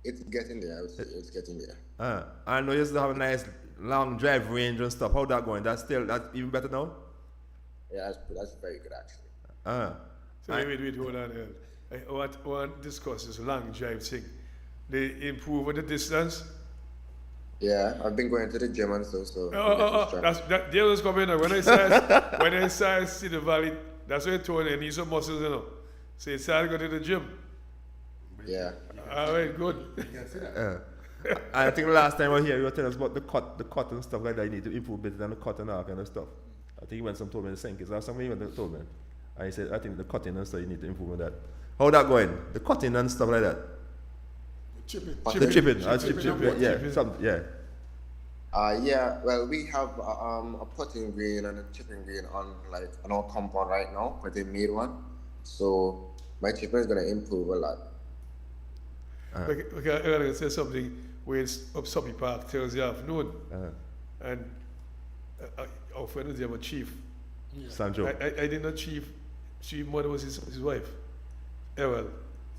it's getting there. I would say it's getting there. I know you still have a nice long drive range and stuff. How that going? That's even better now? Yeah, that's very good actually. So wait, hold on. I want to discuss this long drive thing. They improve on the distance. Yeah, I've been going to the gym and stuff. So the others coming up. When I say see the valley, that's what I told you. I need some muscles, you know. So it's time to go to the gym. Yeah. All right, good. I think the last time I was here, you were telling us about the cut and stuff like that. You need to improve better than the cut and all kind of stuff. I think you went some told me the same case. Last time you went told me. I said I think the cutting and stuff you need to improve on that. How that going? The cutting and stuff like that. Chipping. The chipping. Yeah. Yeah. Well, we have a putting green and a chipping green on our compound right now, but they made one, so my chipping is gonna improve a lot. Okay, I'm gonna say something where it's up Suppy Park Thursday afternoon, and our friend was there, chief. Yeah. Sancho. I didn't know chief mother was his wife, Errol.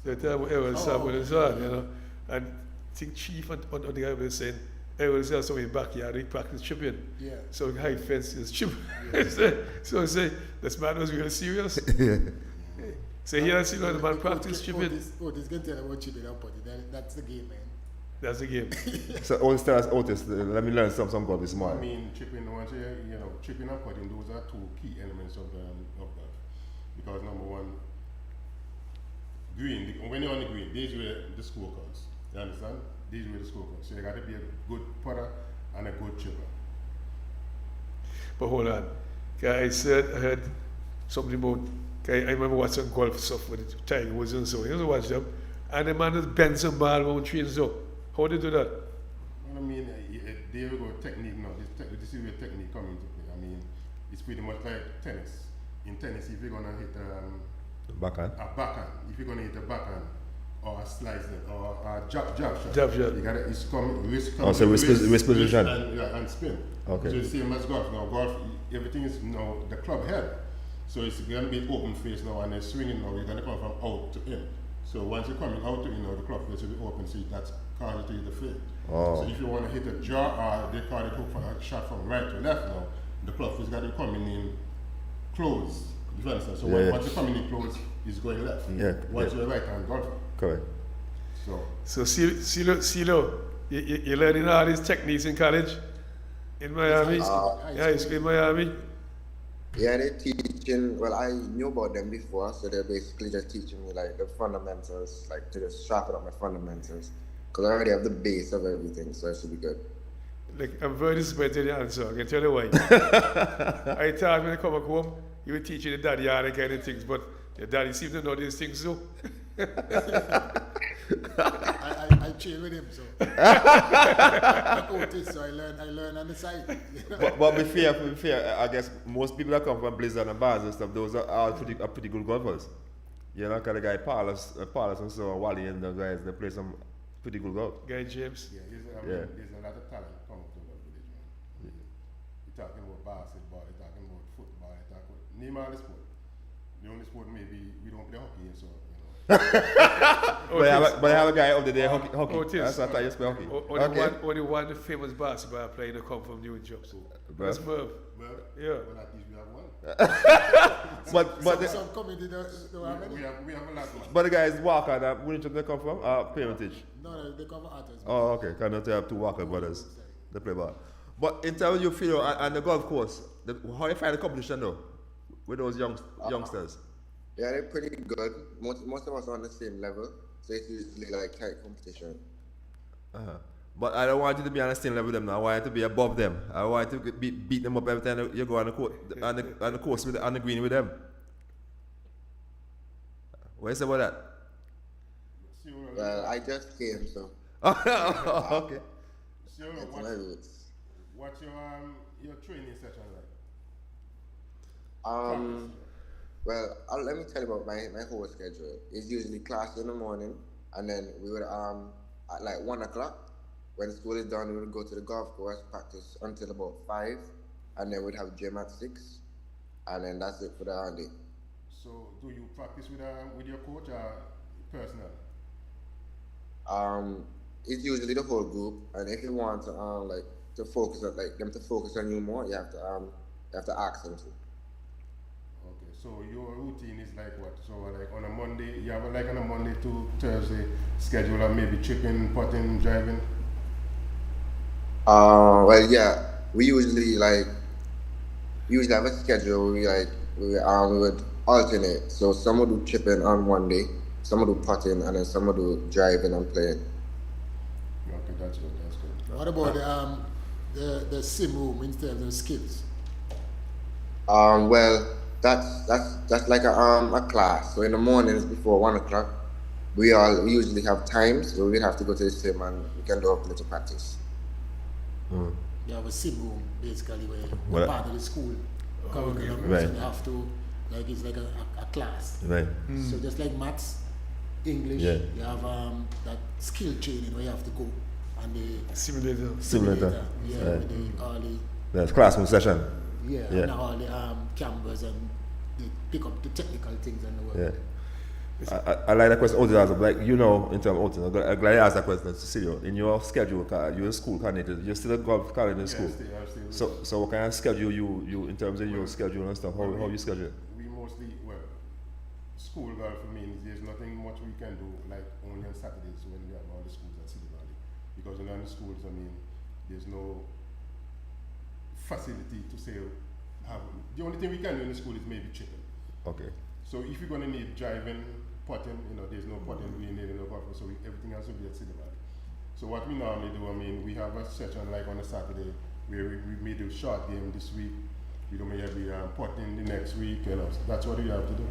The time Errol sat with his son, you know. And I think chief on the guy was saying, Errol is also in the backyard, he practice chipping. Yeah. So high fence is chipping. So I say, this man was really serious. So here I see the man practice chipping. This can tell about chipping and putting. That's the game, man. That's the game. So Otis, let me learn some golf this I morning. mean, chipping, chipping and putting, those are two key elements of golf. Because number one, green, when you're on the green, these were the scorecards. You understand? These were the scorecards. So you got to be a good putter and a good chipper. But hold on. I heard something about, I remember watching golf stuff with Tiger Woods and so. You know, watch them. And the man just bends some ball around trees so. How do you do that? Well, I mean, there we go, technique now. This is where technique comes into play. I mean, it's pretty much like tennis. In tennis, if you're going to hit a backhand, if you're going to hit a backhand, or a slice or a jab shot, you got to, it's come, wrist position. And spin. Okay. So it's the same as golf. Now, golf, everything is now the club head. So it's going to be open face now, and they're swinging now, you're going to come from out to in. So once you're coming out to in, the club face will be open, so that's called to the fade. So if you want to hit a jaw, they call it hook for a shot from right to left now, the club face got to be coming in close. You understand? So once you're coming in close, it's going left. Once you're right hand golfer. Correct. So CeeLo, you're learning all these techniques in college? In Miami? It's in Miami? Yeah, they're teaching, well, I knew about them before, so they're basically just teaching me like the fundamentals, like to just sharpen up my fundamentals. Because I already have the base of everything, so it should be good. Like, I'm very disappointed in the answer, I can tell you why. I thought when I come back home, you were teaching the daddy all the kind of things, but Your daddy seems to know these things too. I train with him, so I Otis, so I learn on the side. But be fair, I guess most people that come from Blizzard and bars and stuff, those are pretty good golfers. You know, kind of guy Paulus and so Wally and the guys, they play some pretty good golf. Guy James. Yeah, Yeah. there's a lot of talent coming to the village, man. You're talking about basketball, you're talking about football, you're talking about name all the sport. The only sport maybe we don't play hockey, so you know. But I have a guy over there hockey. Otis. That's what I used to play hockey. Only one famous basketball player to come from New York. So that's Merv. Well, Yeah. well, at least we have one. But Some comedy don't have any. We have a lot of the guys Walker, where did they come from? Parentage. No, they come from artists. Oh, okay. Can you have two Walker brothers? They play ball. But in terms of your field and the golf course, how you find the competition though with those youngsters? Yeah, they're pretty good. Most of us are on the same level, so it's usually like tight competition. But I don't want you to be on the same level with them now. I want you to be above them. I want you to beat them up every time you go on the court, on the course on the green with them. What you say about that? Well, I just came, so Okay. So, it's my roots. what's your training session like? Well, let me tell you about my whole schedule. It's usually class in the morning, and then we would at like 1 o'clock. When school is done, we would go to the golf course, practice until about 5, and then we'd have gym at 6, and then that's it for the day. So, do you practice with your coach or personal? It's usually the whole group, and if you want to focus on them to focus on you more, you have to ask them to. Okay, so your routine is like what? So like on a Monday, you have like on a Monday to Thursday schedule of maybe chipping, putting, driving? Well, yeah, we usually have a schedule. We would alternate. So some would do chipping on one day, some would do putting, and then some would do driving and playing. Okay, that's good. That's good. What about the sim room in terms of skills? Well, that's like a class. So in the mornings before 1 o'clock, we usually have times where we have to go to the sim and we can do a little practice. You have a sim room basically where Well, you're part of the school curriculum, right. so you have to it's like a class. Right. So just like maths, English, Yeah. you have that skill training where you have to go and the Simulator. yeah, Right. with all the That's classroom session. yeah, Yeah. and all the cameras and they pick up the technical things and the work. Yeah. I like that question. Like in terms of autism, I'm glad you asked that question to see you. In your schedule, you're a school coordinator, you're still a golf coordinator in school. I'm still So what kind of schedule you in terms of your schedule and stuff? How you schedule it? we mostly, school golf means there's nothing much we can do like only on Saturdays when we have all the schools at City Valley. Because in the schools, there's no facility to say, the only thing we can do in the school is maybe chipping. Okay. So if you're gonna need driving, putting, there's no putting, we need no golf, so everything else will be at City Valley. So what we normally do, we have a session like on a Saturday where we may do short game this week, we do maybe putting the next week, that's what we have to do.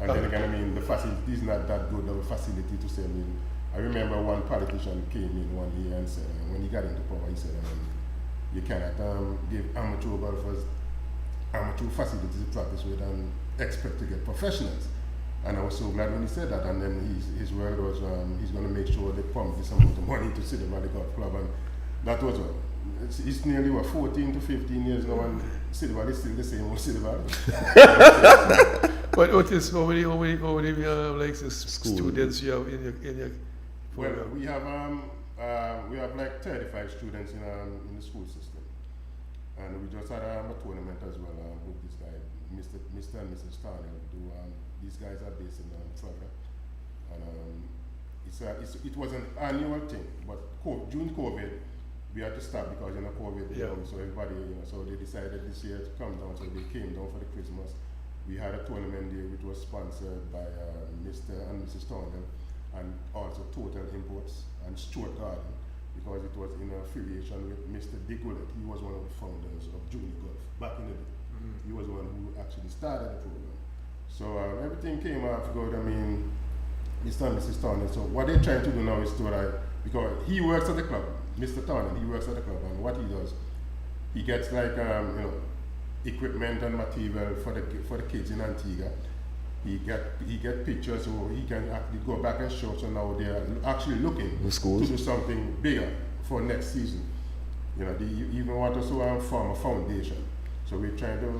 And then again, the facility is not that good of a facility to say, I remember one politician came in one year and said, when he got into power, he said, you cannot give amateur golfers amateur facilities to practice with and expect to get professionals. And I was so glad when he said that. And then his word was he's going to make sure they pump this amount of money to City Valley Golf Club. And that was it's nearly 14 to 15 years now, and City Valley is still the same old City Valley. But Otis, how many students you have in your Well, program? we have like 35 students in the school system, and we just had a tournament as well with this guy, Mr. and Mrs. Starner. These guys are based in Florida, and it was an annual thing. But during COVID, we had to stop because COVID, so everybody, so they decided this year to come down. So they came down for the Christmas. We had a tournament there which was sponsored by Mr. and Mrs. Starner, and also Total Imports and Stuart Garden, because it was in affiliation with Mr. Digullet. He was one of the founders of Junior Golf back in the day. He was the one who actually started the program. So everything came out good. I mean, this time, Mrs. Turner. So what they're trying to do now is to like, because he works at the club, Mr. Turner, he works at the club, and what he does, he gets like equipment and material for the kids in Antigua. He get pictures so he can actually go back and show. So now they are actually looking to do something bigger for next season. You know, they even want us to form a foundation. So we're trying to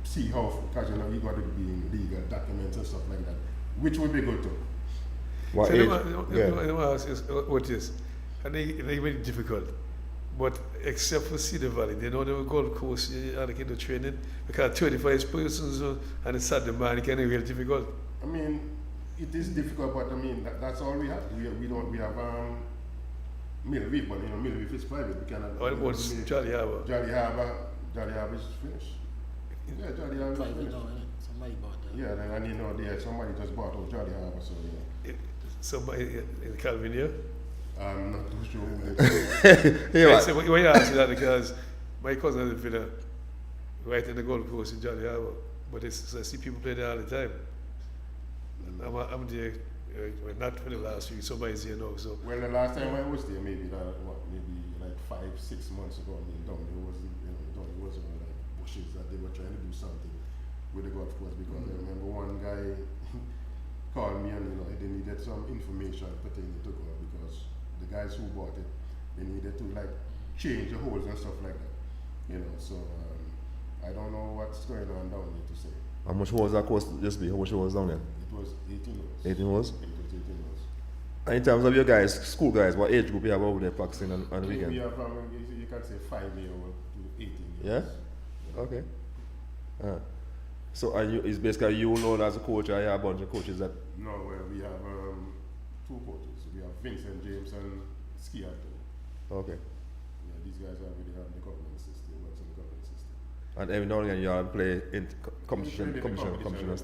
see how, because you know, you got to be in legal documents and stuff like that, which would be good too. What So age? I want to ask is what is, and they very difficult. But except for Cedar Valley, they know the Gold Coast allocate the training because 35 persons and it's Saturday morning can be really difficult. I mean, it is difficult, but I mean that's all we have. We have Middle Reef, but you know Middle Reef is private. We cannot. What about Jolly Harbour? Jolly Harbour is finished. Yeah, Jolly Harbour is Private finished. now, innit? Somebody bought that. Yeah, and you know, somebody just bought out Jolly Harbour, so yeah. Somebody in Calvin here? I'm not too sure who Yeah, So why you ask that because my cousin has been right in the Gold Coast in Jolly Harbour, but I see people play there all the time. I'm there, not for the last week. Somebody's here now. So Well, the last time I was there, maybe like 5-6 months ago. I mean, down there was like bushes that they were trying to do something with the golf course because I remember one guy called me and you know they needed some information pertaining to golf because the guys who bought it they needed to like change the holes and stuff like that. You know, so I don't know what's going on down there to say. How much was that course just be? How much was down there? It was 18 holes. 18 was? It was 18 holes. And in terms of your guys, school guys, what age group you have over there practicing on the We weekend? have from you can say 5-year-old to 18 Yeah? years. Okay. So it's basically you know as a coach, I have a bunch of coaches that. No, well, we have 2 coaches. We have Vincent James and Ski Anthony. Okay. Yeah, these guys are really the government system, works in the government system. And every now and again you all play in competition We play and stuff. competition and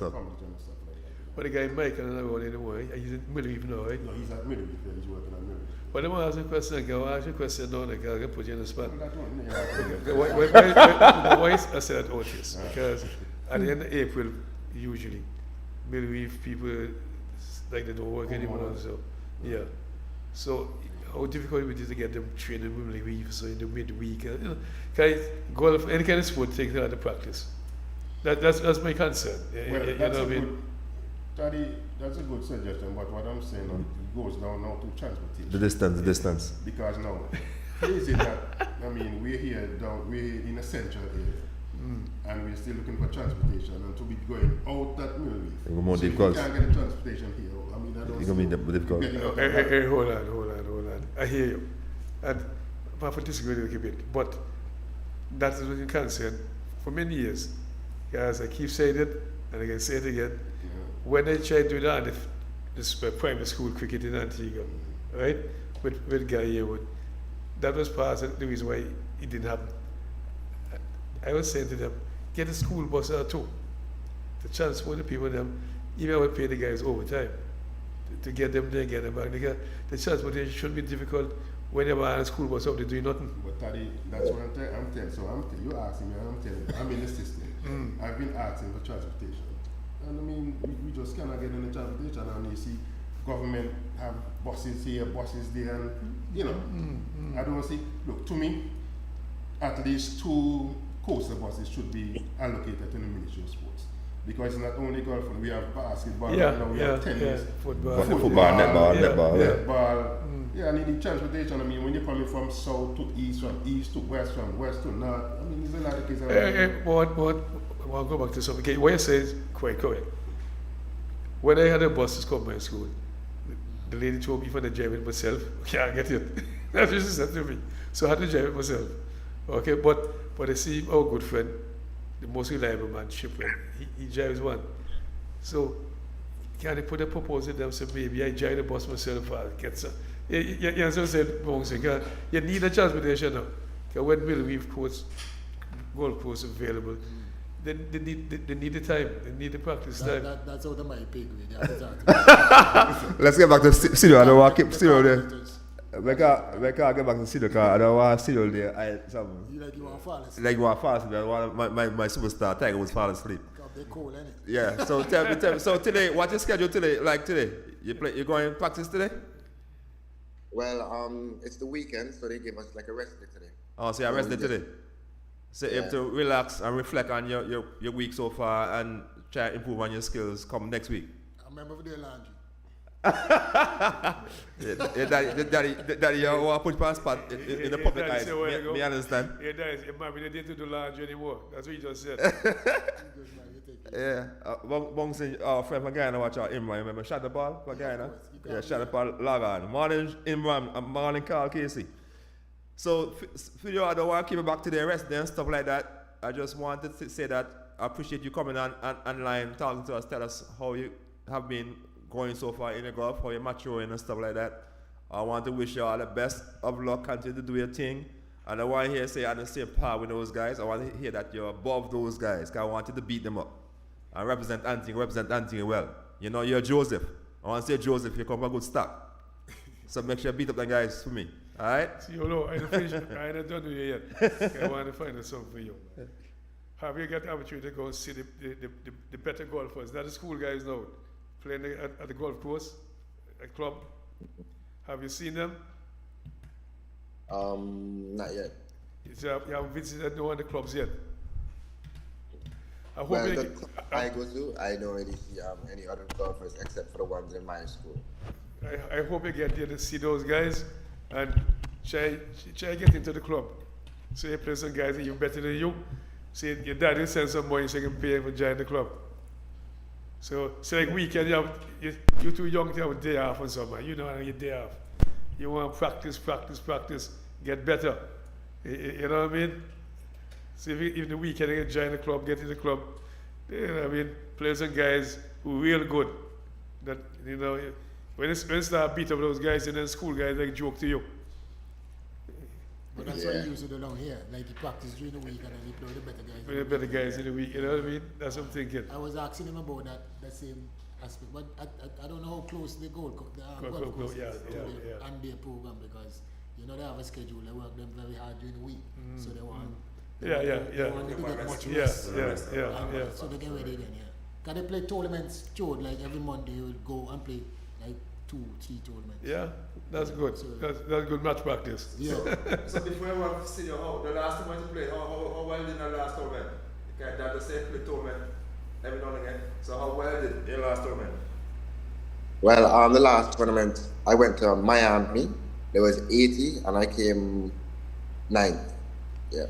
stuff like that. but the guy Mike and another one anyway, he's in Middle Reef now, right? No, he's at Middle Reef, he's working at Middle Reef. But I want to ask you a question, I want to ask you a question now, like, I can put you in the spot. Well, that one, yeah. Why I said Otis? Because at the end of April, usually, Middle Reef people, like they don't work anymore, so, yeah. So, how difficult it is to get them trained in Middle Reef, so in the midweek, you know, golf, any kind of sport takes a lot of practice. That's my concern. Well, you that's know a what I mean? good, Daddy, that's a good suggestion, but what I'm saying it goes down now to transportation. The distance. Because now, is it that, I mean, we're in a central area. And we're still looking for transportation and to be going out that Middle Reef. It's more so difficult. if you can't get the transportation here, I mean, I don't It's going to be difficult. getting out Hey, hold on. I hear you. And I have to disagree with you a bit, but that is what you can say. For many years, guys, I keep saying it, and I can say it again. When I tried to do that, this primary school cricket in Antigua, right, with Guy Yearwood, that was part of the reason why it didn't happen. I was saying to them, get a school bus or two to transport the people them, even I would pay the guys overtime to get them there, get them back. The transportation shouldn't be difficult when you're on a school bus up, they're doing nothing. But Taddy, that's what I'm telling. So you asking me, and I'm telling you, I'm in the system. I've been asking for transportation. And I mean, we just cannot get in the transportation and you see government have buses here, buses there, and you know, I don't see, look, to me, at least 2 coastal buses should be allocated to the Ministry of Sports. Because it's not only golf, we have basketball, we have tennis, football, netball. Yeah, I need the transportation. I mean, when you're coming from south to east, from east to west, from west to north, I mean, there's a lot of kids around. I want to go back to something. Okay, what you say is quite correct. When I had a bus to come to my school, the lady told me for the drive it myself. Can't get it. That's what she said to me. So I had to drive it myself. Okay, but I see our good friend, the most reliable man, Shipwell, he drives one. So can they put a proposal to them, say maybe I drive the bus myself or get some. You understand what I'm saying? You need a transportation now. Because when Middle Reef courts, golf course available, they need the time, they need the practice time. That's out of my pay grade. Let's get back to Cyril. I don't want to keep Cyril there. We can't get back to Cyril because I don't want Cyril there. You want to fall asleep. Like you want to fall asleep. My superstar Tiger was falling asleep. They're cool, ain't it? Yeah. So tell me. So today, what's your schedule today? Like today, you going to practice today? Well, it's the weekend, so they give us like a rest day today. Oh, so you're rested today. So you have to relax and reflect on your week so far and try to improve on your skills come next week. I remember for the laundry. Daddy, you want to put passport in the public eyes. Me understand. Yeah, that is, it might be the day to do laundry anymore. That's what you just said. Yeah. Bongsin, our friend from Guyana, watch out, Imran. Remember, shot the ball for Guyana? Yeah, shot the ball, log on. Morning, Imran, morning, Carl Casey. So, for you, I don't want to keep it back to the rest and stuff like that. I just wanted to say that I appreciate you coming online, talking to us, tell us how you have been going so far in the golf, how you're maturing and stuff like that. I want to wish you all the best of luck, continue to do your thing. And I want to hear say on the same par with those guys. I want to hear that you're above those guys, because I want you to beat them up. And represent Antigua well. You know, you're Joseph. I want to say Joseph, you come from a good start. So make sure you beat up the guys for me. Alright? See, hello, I ain't done with you yet. I want to find a song for you. Have you got the opportunity to go and see the better golfers? Not the school guys now, playing at the golf course, at club. Have you seen them? Not yet. You haven't visited no one of the clubs yet? I hope Well, the club I go to, I don't really see any other golfers except for the ones in my school. I hope you get there to see those guys and try get into the club. So you play some guys that even better than you. So your dad will send some money so you can pay for join the club. So like weekend, you're too young to have a day off on summer. You know, your day off. You want to practice, get better. You know what I mean? So if the weekend you can join the club, get in the club, you know what I mean, play some guys who are real good. That, you know, when you start beat up those guys and then school guys like joke to you. But that's what you used to do down here. Like you practice during the week and then you play the better guys. Play the better guys in the week, you know what I mean? That's what I'm thinking. I was asking him about that same aspect, but I don't know how close they go. And their program, because you know they have a schedule. They work them very hard during the week, so they want. They want to get much rest. So they get ready then. Yeah. Can they play tournaments? Like every Monday, you would go and play like 2-3 tournaments. Yeah, that's good. So, that's good match practice. Yeah. So before I want to see you, the last tournament you played, how well did the last tournament? You can't have the same play tournament every now and again. So how well did your last tournament? Well, the last tournament, I went to Miami. There was 80, and I came 9th. Yeah.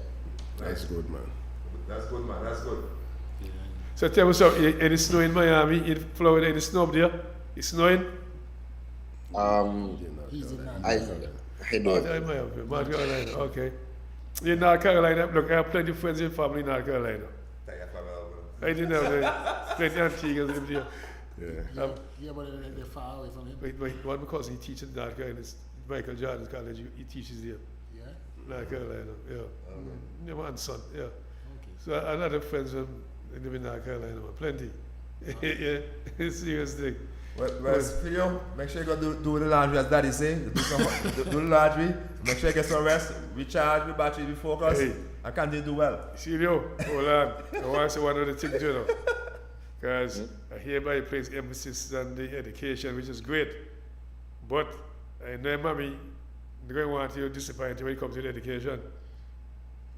That's good, man. That's good, man. That's good. So tell me something. Any snow in Miami, in Florida? Any snow up there? It's snowing? He's in I don't. North Carolina, okay. In North Carolina, look, I have plenty of friends and family in North Carolina. I didn't have plenty of Antigua live there. Yeah, but they're far away from him. One because he teaches in North Carolina, Michael Jordan's college, he teaches there. Yeah? North Carolina, yeah. My son, yeah. Okay. So a lot of friends live in North Carolina, plenty. Yeah, serious thing. Well, Theo, make sure you go do the laundry as Daddy say. Do the laundry. Make sure you get some rest. Recharge the battery, be focused. Hey. I can't do well. Theo, hold on. I want to say one other thing, you know. Because I hereby place emphasis on the education, which is great. But I know mommy, they're going to want you to disappoint you when it comes to the education.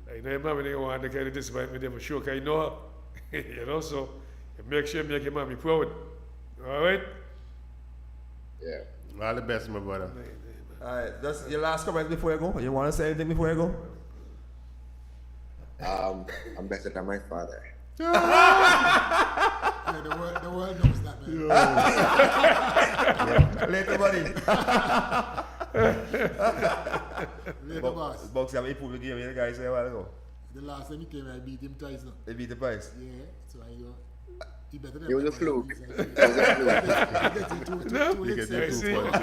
I know mommy, they want to kind of disappoint me there for sure, because I know her. You know, so make sure you make your mommy proud. All right? Yeah. All the best, my brother. All right, that's your last comment before you go. You want to say anything before you go? I'm better than my father. Yeah, the world knows that, man. Later, buddy. Later, boss. Box have a public game, the guy said a while ago. The last time he came, I beat him twice now. They beat the price. Yeah, so he better than It was a my fluke. father. It was a fluke. You get your 2 points.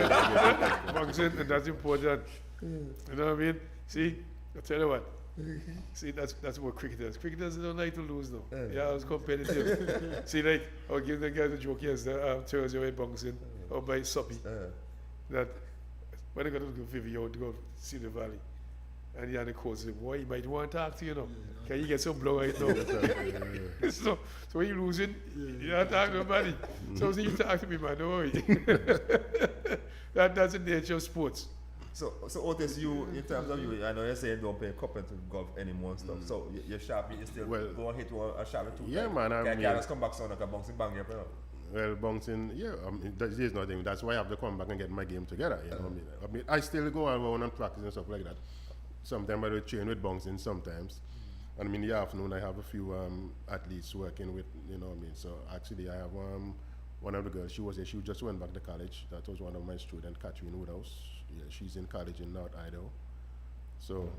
Boxing, that's important. You know what I mean? See, I tell you what. See, that's what cricketers. Cricketers don't like to lose now. Yeah, I was competitive. See, like, I was giving the guys a joke yesterday, Thursday away boxing, or by Soppy. That when I got to go Vivi, I would go see the valley. And he had the coach say, boy, he might want to talk to you, know. Can you get some blow right now? so when you losing, you don't talk to nobody. So you talk to me, man, don't worry. That's the nature of sports. So Otis, you in terms of you, I know you're saying don't play cup and golf anymore and stuff. So you're sharp, you still go and hit a sharp too. Yeah, man. Can you just come back so I can bounce bang you up? Well, bouncing, yeah, there's nothing. That's why I have to come back and get my game together. You know what I mean? I still go around and practice and stuff like that. Sometimes I do train with bouncing sometimes. And I mean, in the afternoon, I have a few athletes working with, you know what I mean? So actually, I have one of the girls, she just went back to college. That was one of my students, Catherine Woodhouse. Yeah, she's in college in North Idaho. So,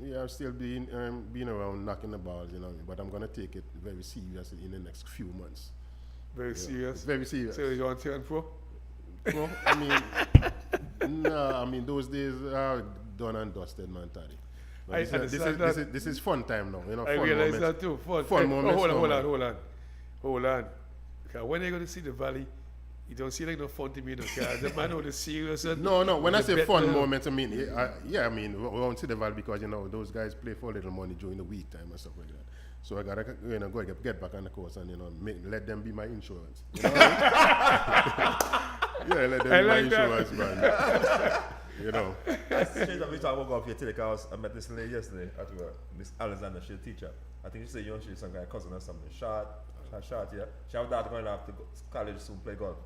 yeah, I've still been around knocking the balls, you know what I mean? But I'm going to take it very seriously in the next few months. Very serious? Very serious. So you want to turn pro? Pro? I mean, no, I mean, those days are done and dusted, man, Taddy. This is fun time now, you know. I fun realize moments. that too. Fun moments. Hold on. Because when they go to see the valley, you don't see like no fun to me, no. Because the man who is serious. No. When I say fun moments, I mean, I mean, we won't see the valley because, you know, those guys play for a little money during the week time and stuff like that. So I gotta, go get back on the course and, let them be my insurance. You know what I mean? Yeah, let them be my insurance, man. You know. Straight up, we talk about golf here today because I met this lady yesterday at work. Miss Alexander, she's a teacher. I think she said she's some guy cousin or something. Short, yeah. She have a daughter going off to college soon play golf.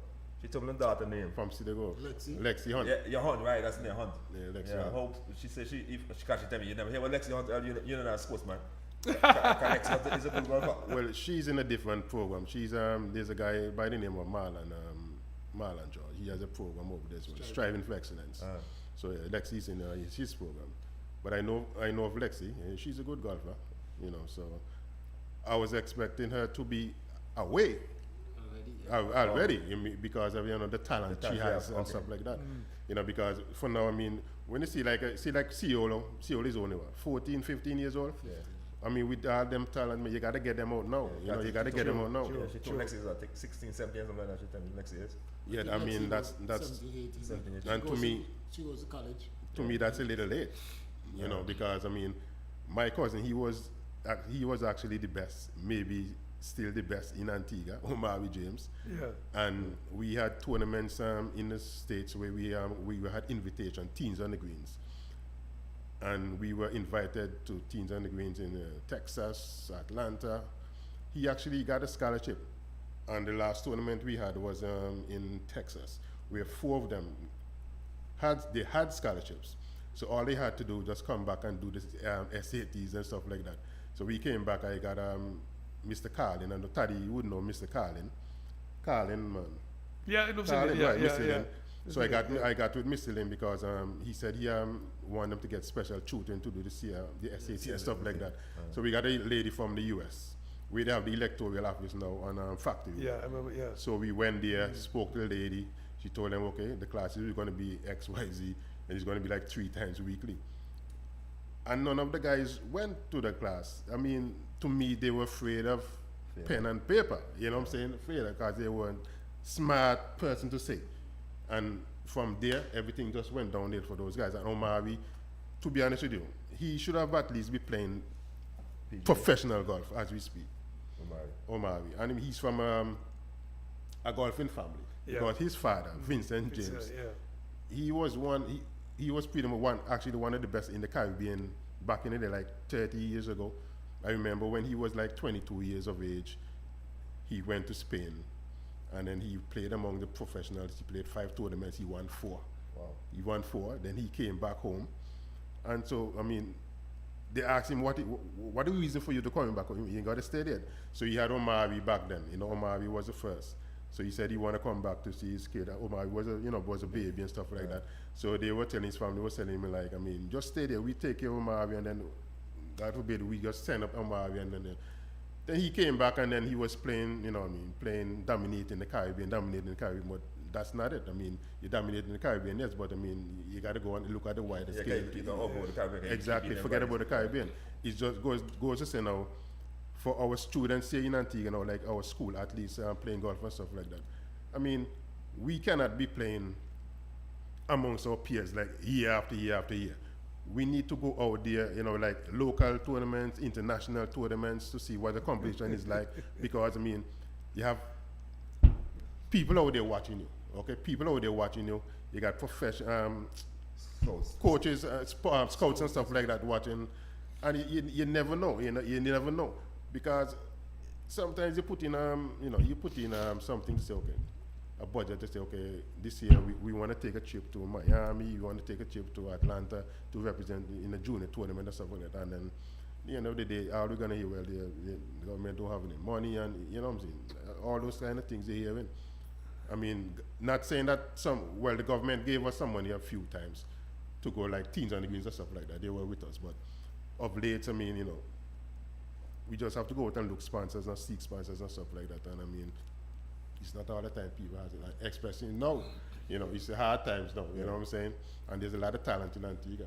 She told me the daughter name. From City Go. Lexi Hunt. Yeah, Hunt, right? That's near Hunt. Yeah, Lexi Hunt. I hope she said she tell me you never hear what Lexi Hunt. You're not a sportsman. Lexi Hunt is a good golfer. Well, she's in a different program. She's there's a guy by the name of Marlon George. He has a program over there as well, Striving for Excellence. So yeah, Lexi's in his program. But I know of Lexi, and she's a good golfer, so I was expecting her to be away already because of the talent she has and stuff like that. Because for now, I mean, when you see like Ciolo is only 14, 15 years old. Yeah. I mean, with all them talent, you gotta get them out now. You gotta get them out now. Yeah, she told Lexi is 16, 17, something like that. She told me Lexi is. Yeah, I mean that's 17, 18. and to me, she goes to college. To me, that's a little late. Because I mean, my cousin he was actually the best, maybe still the best in Antigua, Omari James. Yeah. And we had tournaments in the States where we had invitation, Teens on the Greens. And we were invited to Teens on the Greens in Texas, Atlanta. He actually got a scholarship. And the last tournament we had was in Texas, where 4 of them had scholarships. So all they had to do was just come back and do the SATs and stuff like that. So we came back, I got Mr. Carlin, and Taddy, you would know Mr. Carlin. Carlin, man. Yeah, I know Carlin, yeah, right, yeah, Mr. yeah. Lin. So I got with Mr. Lin because he said he wanted them to get special tutoring to do the SAT and stuff like that. So we got a lady from the US. We have the electoral office now on Factory. Yeah, I remember, yeah. So we went there, spoke to the lady. She told them, okay, the classes are going to be X, Y, Z, and it's going to be like 3 times weekly. And none of the guys went to the class. I mean, to me, they were afraid of pen and paper. You know what I'm saying? Afraid because they weren't smart person to say. And from there, everything just went downhill for those guys. And Omari, to be honest with you, he should have at least been playing professional golf as we speak. Omari. And he's from a golfing family. Yeah. Because his father, Vincent James, he was pretty much one of the best in the Caribbean back in the day, like 30 years ago. I remember when he was like 22 years of age, he went to Spain, and then he played among the professionals. He played 5 tournaments, he won 4. Wow. He won 4, then he came back home. And so, I mean, they asked him, what the reason for you to come back home? He got to stay there. So he had Omari back then. Omari was the first. So he said he want to come back to see his kid. Omari was a baby and stuff like that. So they were telling his family, telling me like, I mean, just stay there. We take care of Omari, and then God forbid we just send up Omari, and then he came back, and then he was playing, dominating the Caribbean. But that's not it. I mean, you dominate in the Caribbean, yes, but I mean, you got to go and look at the wider scale. Exactly. Forget about the Caribbean. It just goes to say now, for our students here in Antigua, like our school, at least playing golf and stuff like that. I mean, we cannot be playing amongst our peers like year after year after year. we need to go out there, you know, like local tournaments, international tournaments, to see what the competition is like. Because I mean, you have people out there watching you. Okay, people out there watching you. You got professional coaches, scouts and stuff like that watching, and you never know. You never know, because sometimes you put in something to say, okay, a budget to say, okay, this year we want to take a trip to Miami, we want to take a trip to Atlanta to represent in a junior tournament and stuff like that, and then at the end of the day, all we're gonna hear, well, the government don't have any money, and you know what I'm saying, all those kind of things they're hearing. I mean, not saying that the government gave us some money a few times to go like Teens on the Greens and stuff like that. They were with us, but of late, I mean, you know, we just have to go out and look sponsors and seek sponsors and stuff like that. And I mean, it's not all the time people have it, like expressing now. You know, it's the hard times now, you know what I'm saying? And there's a lot of talent in Antigua.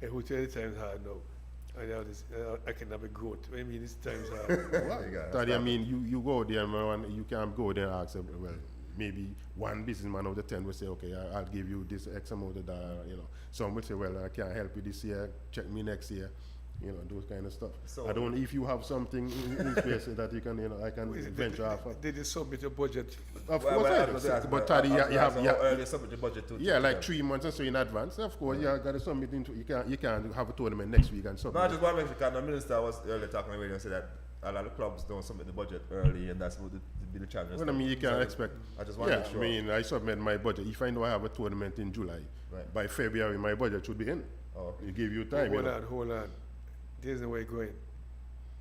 Hey, who tell you times hard now? I know this, I can have a growth. I mean, it's times hard. I mean, you go there, man, you can't go there and ask them, well, maybe one businessman out of 10 will say, okay, I'll give you this X amount of dollar, you know. Some will say, well, I can't help you this year, check me next year, you know, those kind of stuff. So I don't know if you have something in place that you can, you know, I can venture off. Did you submit your budget? Of course I do. But Taddy, you have early submit the budget too. Yeah, like 3 months or so in advance. Of course, you got to submit into, you can't have a tournament next week and submit. No, I just want to mention, because the minister was earlier talking on the radio and said that a lot of clubs don't submit the budget early, and that's what be the challenge. Well, I mean, you can't expect. I just want to make sure. I mean, I submit my budget. If I know I have a tournament in July, by February, my budget should be in. Oh, okay. You give you time. Hold on. There's no way going.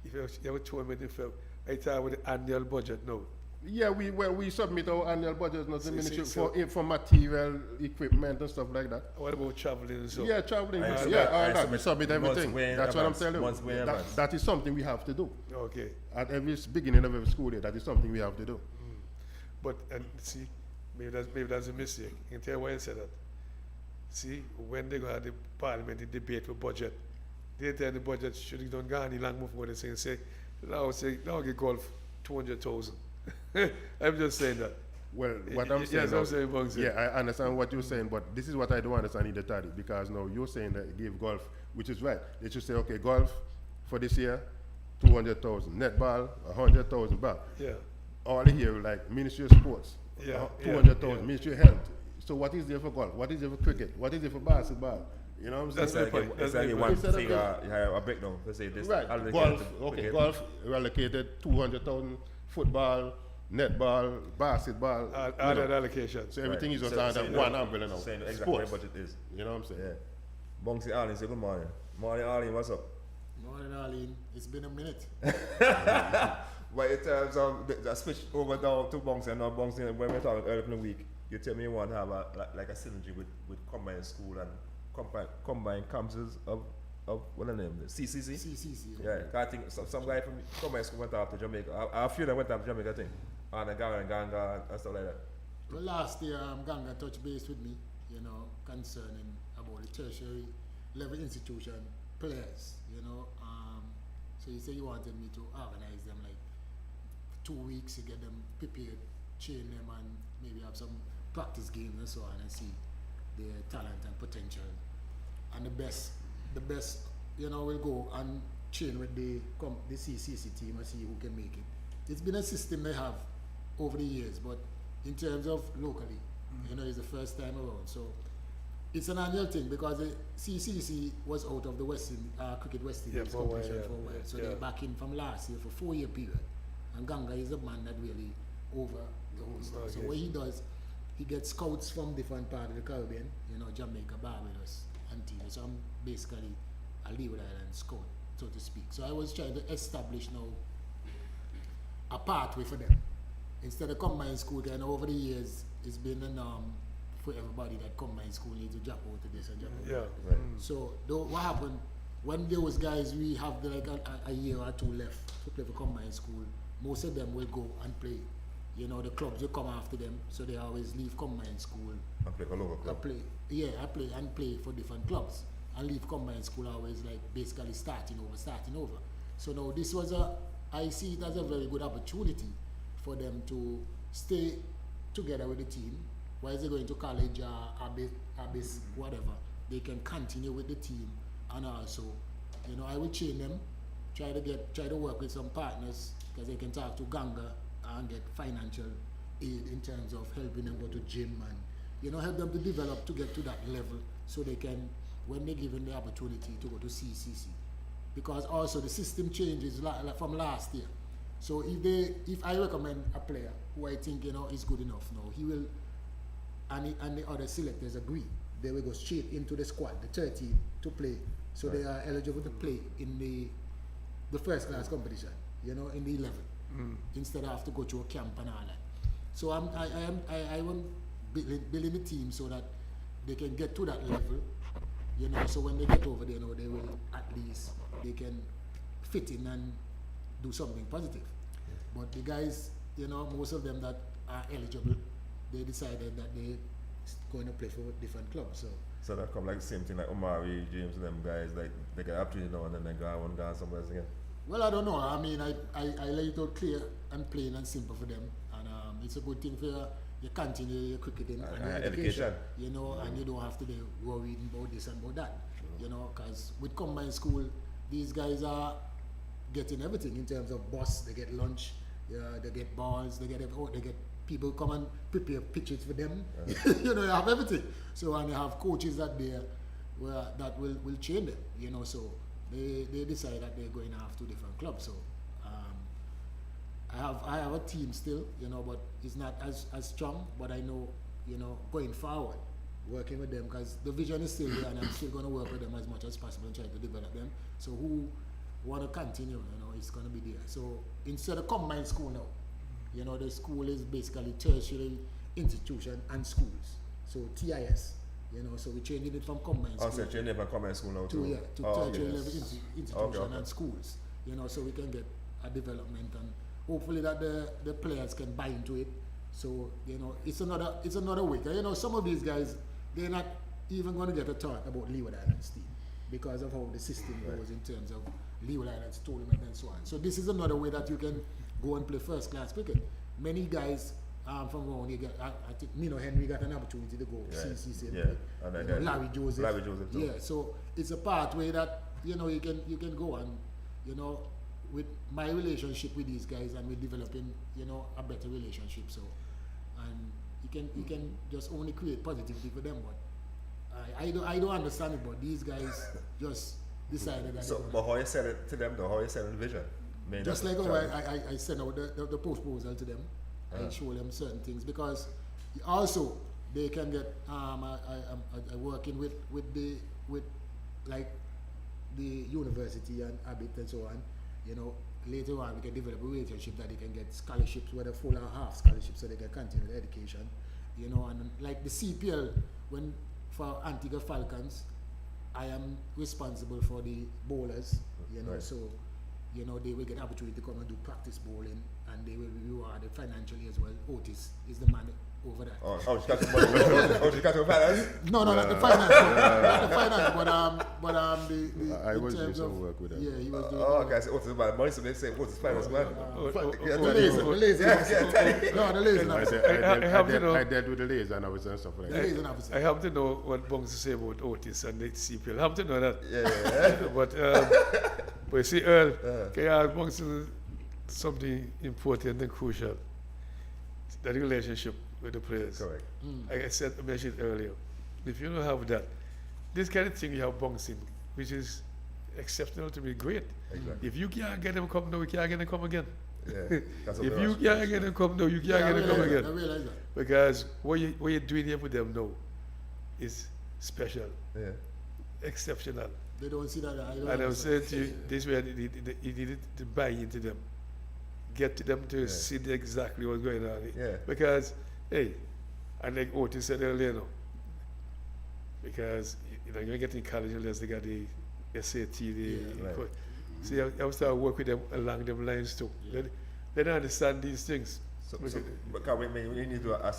If you have a tournament in February, I thought with the annual budget now. Yeah, we submit our annual budget, not the ministry, for material, equipment and stuff like that. What about traveling and so? Yeah, traveling. All that. We submit everything. That's what I'm telling you. That is something we have to do. Okay. At every beginning of every school year, that is something we have to do. But see, maybe that's a mistake. You can tell why I said that. See, when they go have the parliamentary debate for budget, they tell the budget should have done gone long before they say now get golf 200,000. I'm just saying that. Well, what I'm saying, yes, I'm saying, yeah, I understand what you're saying, but this is what I don't understand in the Taddy, because now you're saying that give golf, which is right. They should say, okay, golf for this year, 200,000, netball, 100,000 back. Yeah. All here, like Ministry of Sports, 200,000, Ministry of Health. So what is there for golf? What is there for cricket? What is there for basketball? You know what I'm saying? That's like one thing, a breakdown. Let's say this. Right, golf, okay, golf allocated 200,000, football, netball, basketball. All that allocation. So everything is just under one umbrella now. Saying exactly what budget is. You know what I'm saying? Yeah. Bonksy Arlene, say good morning. Morning Arlene, what's up? Morning, Arlene. It's been a minute. But in terms of the switch over down to Bonksy, and now Bonksy, when we were talking earlier in the week, you tell me you want to have a synergy with combined school and combined campuses of what the name is? CCC? CCC. Yeah, I think some guy from combined school went out to Jamaica. A few of them went out to Jamaica, I think. And Ganga and stuff like that. Well, last year, Ganga touched base with me, you know, concerning about the tertiary level institution players, you know. So he said he wanted me to organize them like 2 weeks to get them prepared, train them, and maybe have some practice games and so on, and see their talent and potential. And the best, you know, will go and train with the CCC team and see who can make it. It's been a system they have over the years, but in terms of locally, you know, it's the first time around. So it's an annual thing, because the CCC was out of the Cricket West Indies competition for a while. So they're back in from last year for 4-year period. And Ganga is the man that really over the whole stuff. So what he does, he gets scouts from different parts of the Caribbean, you know, Jamaica, Barbados, Antigua. So I'm basically a Leeward Island scout, so to speak. So I was trying to establish now a pathway for them. Instead of combined school, and over the years, it's been a norm for everybody that combined school needs to jump out to this and jump out to that. Right. So what happened, when those guys, we have like a year or two left to play for combined school, most of them will go and play. You know, the clubs will come after them, so they always leave combined school. And play for local club. I play for different clubs. And leave combined school always like basically starting over. So now this was I see it as a very good opportunity for them to stay together with the team. While they're going to college, Abyss, whatever, they can continue with the team and also, you know, I will train them, try to work with some partners, because they can talk to Ganga and get financial aid in terms of helping them go to gym and, you know, help them to develop to get to that level so they can, when they're given the opportunity to go to CCC. Because also the system changes from last year. So if I recommend a player who I think, you know, is good enough now, he will, and the other selectors agree, they will go straight into the squad, the 13 to play. So they are eligible to play in the first class competition, you know, in the 11, instead of have to go to a camp and all that. So I want building the team so that they can get to that level, you know, so when they get over there, you know, they will at least, they can fit in and do something positive. But the guys, you know, most of them that are eligible, they decided that they're going to play for different clubs. So that come like the same thing like Omari, James, and them guys, like they get up to, you know, and then they go somewhere else again. Well, I don't know. I mean, I lay it out clear and plain and simple for them, and it's a good thing for you continue your cricketing and your education, you know, and you don't have to be worried about this and about that, you know, because with combined school, these guys are getting everything in terms of bus, they get lunch, they get balls, they get people come and prepare pitches for them, you know, you have everything. So, and you have coaches that will train them, you know, so they decide that they're going to have 2 different clubs. So I have a team still, you know, but it's not as strong, but I know, you know, going forward, working with them, because the vision is still there, and I'm still going to work with them as much as possible and try to develop them. So who want to continue, you know, it's going to be there. So instead of combined school now, you know, the school is basically tertiary institution and schools. So TIS, you know, so we're changing it from combined school. So changing it from combined school now too? To tertiary level institution and schools, you know, so we can get a development, and hopefully that the players can buy into it. So, you know, it's another way. You know, some of these guys, they're not even going to get a thought about Leeward Islands team because of how the system goes in terms of Leeward Islands tournament and so on. So this is another way that you can go and play first class cricket. Many guys from around here, I think Nino Henry got an opportunity to go CCC and play. And you know, Larry Joseph too. Yeah, so it's a pathway that, you know, you can go, and, you know, with my relationship with these guys, and we're developing, you know, a better relationship. So, and you can just only create positivity for them. But I don't understand it, but these guys just decided that. So, but how you sell it to them though? How you sell the vision? Just like how I send out the proposal to them. I show them certain things, because also they can get I working with like the university and Abbott and so on. You know, later on we can develop a relationship that they can get scholarships, whether full or half scholarships, so they can continue their education. You know, and like the CPL, for Antigua Falcons, I am responsible for the bowlers. You know, so, you know, they will get opportunity to come and do practice bowling, and they will be rewarded financially as well. Otis is the man over that. She got some money. She got some finance? No, not the finance. Not the finance, but I was doing some work with them. Yeah, he was doing. Okay, so Otis is about money, so they say Otis finance man. The lazy. No, the lazy. I dealt with the lazy and I was and stuff like that. I have to know what Bongs say about Otis and the CPL. I have to know that. Yeah. But you see, Earl, can I ask Bongs something important and crucial? The relationship with the players. Correct. Like I mentioned earlier, if you don't have that, this kind of thing you have bouncing, which is exceptional to be great. Exactly. If you can't get them come now, you can't get them come again. Yeah. If you can't get them come now, you can't get them come again. I realize that. Because what you're doing here with them now is special, exceptional. They don't see that. And I'm saying to you, this way you needed to buy into them. Get to them to see exactly what's going on. Yeah. Because, hey, and like Otis said earlier, no, because you know, you're getting college unless they got the SAT. See, I was starting to work with them along them lines too. They don't understand these things. But we need to have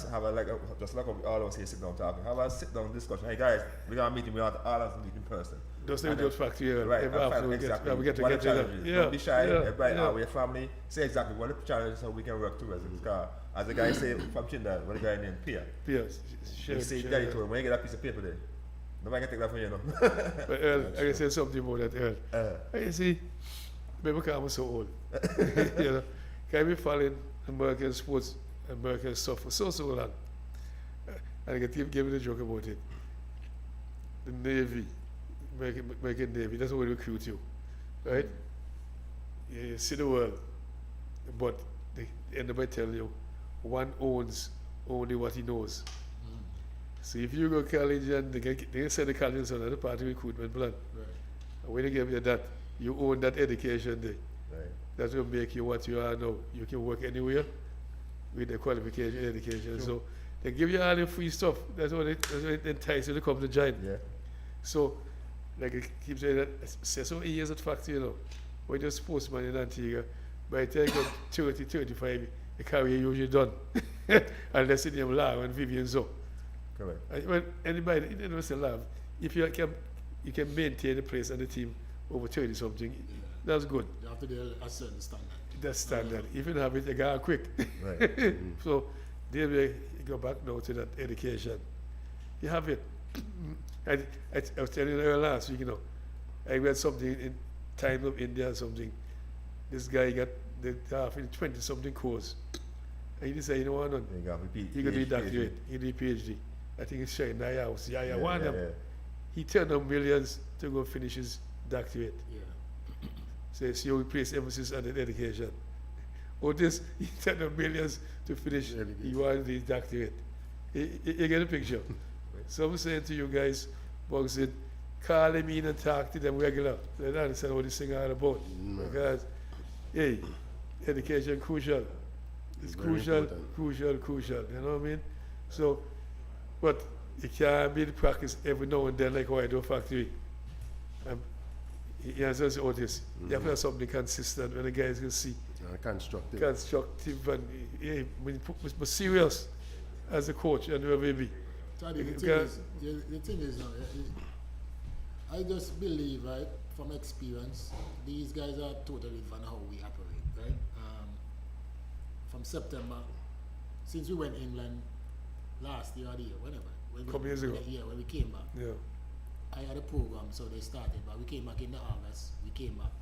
just like all of us here sit down talking, have a sit down discussion. Hey guys, we're going to meet him, we have all of us meet in person. Just like those factory, right? Exactly. We get what together. Don't be shy. Everybody, our family, say exactly what the challenge is, so we can work towards it. Because as the guy say from Trinidad, what the guy named Pierre. Pierre. He say daddy to him, when you get a piece of paper there, Nobody can take that from you, no. But Earl, I can say something about that, Earl. You see, maybe because I'm so old. You know, can be following American sports, American stuff for so long. And I can give you the joke about it. The Navy, American Navy, that's what they recruit you, right? You see the world, but they end up by telling you, one owns only what he knows. So if you go to college and they send the college on another part of recruitment plan. Right. And when they give you that, you own that education there. Right. That will make you what you are now. You can work anywhere with the qualification, education. Sure. So they give you all the free stuff. That's what it entices you to come to join. Yeah. So, like I keep saying that, so years at factory, you know, when you're a sportsman in Antigua, by the time you're 30, 35, the career usually done. Unless it's name Lau and Vivian so. Correct. And when anybody, you know, say love, if you can maintain the place and the team over 30 something, that's good. You have to do a certain standard. That's standard. If you don't have it, you got quick. Right. So, there we go back now to that education. You have it. I was telling you last week, you know, I read something in Times of India or something. This guy got the half in 20 something course. And he decided, you know what, he could do doctorate, he did PhD. I think it's showing in house. Yeah, one of them. He turned up millions to go finish his doctorate. Yeah. So he placed emphasis on the education. Or this, he turned up millions to finish, he wanted his doctorate. You get the picture? So I'm saying to you guys, boxing, call them in and talk to them regular. They don't understand what this thing all about. Because, hey, education crucial. It's crucial. You know what I mean? So, but you can't be the practice every now and then like how I do factory. You understand what it is? You have to have something consistent when the guys can see. Constructive and hey, but serious as a coach and whoever be. The thing is, I just believe, right, from experience, these guys are totally different how we operate, right? From September, since we went inland last year or the year, whenever. Couple years ago. Yeah, when we came back. Yeah. I had a program, so they started, but we came back in the August, we came back,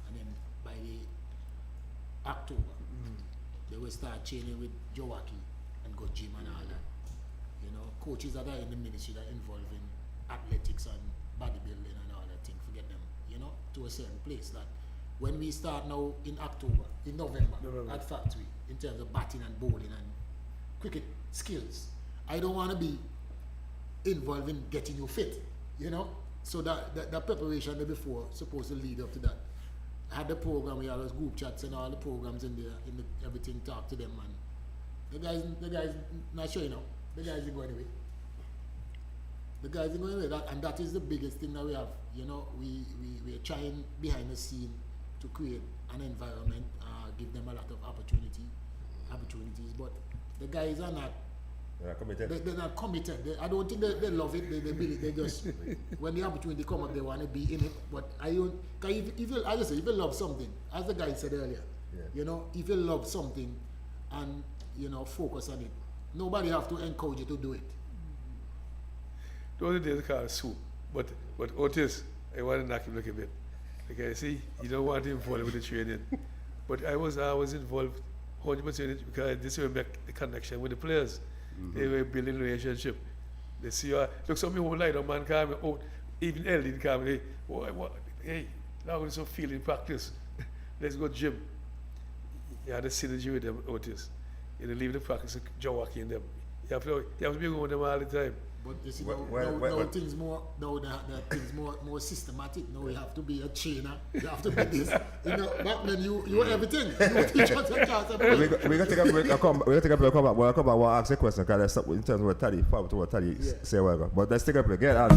and then by the October, they will start training with Joaki and go gym and all that. You know, coaches that are in the ministry that are involved in athletics and bodybuilding and all that thing, forget them, you know, to a certain place. That when we start now in October, in November. At factory, in terms of batting and bowling and cricket skills, I don't want to be involved in getting you fit, you know. So that preparation the before supposed to lead up to that. I had the program, we had those group chats and all the programs in there, everything, talk to them, and the guys not sure, you know. The guys are going away. The guys are going away, and that is the biggest thing that we have. You know, we're trying behind the scene to create an environment, give them a lot of opportunities, but the guys are not. They're not committed. I don't think they love it. They just when the opportunity come up, they want to be in it. But I don't. If you love something, as the guy said earlier, you know, if you love something, and you know, focus on it. Nobody have to encourage you to do it. The other day, the car soup, but Otis, I want to knock him like a bit. Like I see, you don't want him involved with the training, but I was involved 100% because this will make the connection with the players. They were building relationship. They see you. Look, some people like a man come out, even elderly come. Hey, now we're so feeling practice. Let's go gym. You have the synergy with them, Otis. You leave the practice, Joaki in them. You have to be going with them all the time. But you see, now things more, now that things more systematic. Now you have to be a trainer. You have to be this. You know, back then you were everything. You were teachers and classes. We're gonna take a break. Come back. We'll come back. We'll ask a question because that's in terms of what Taddy, to what Taddy say. But let's take a break. Get out.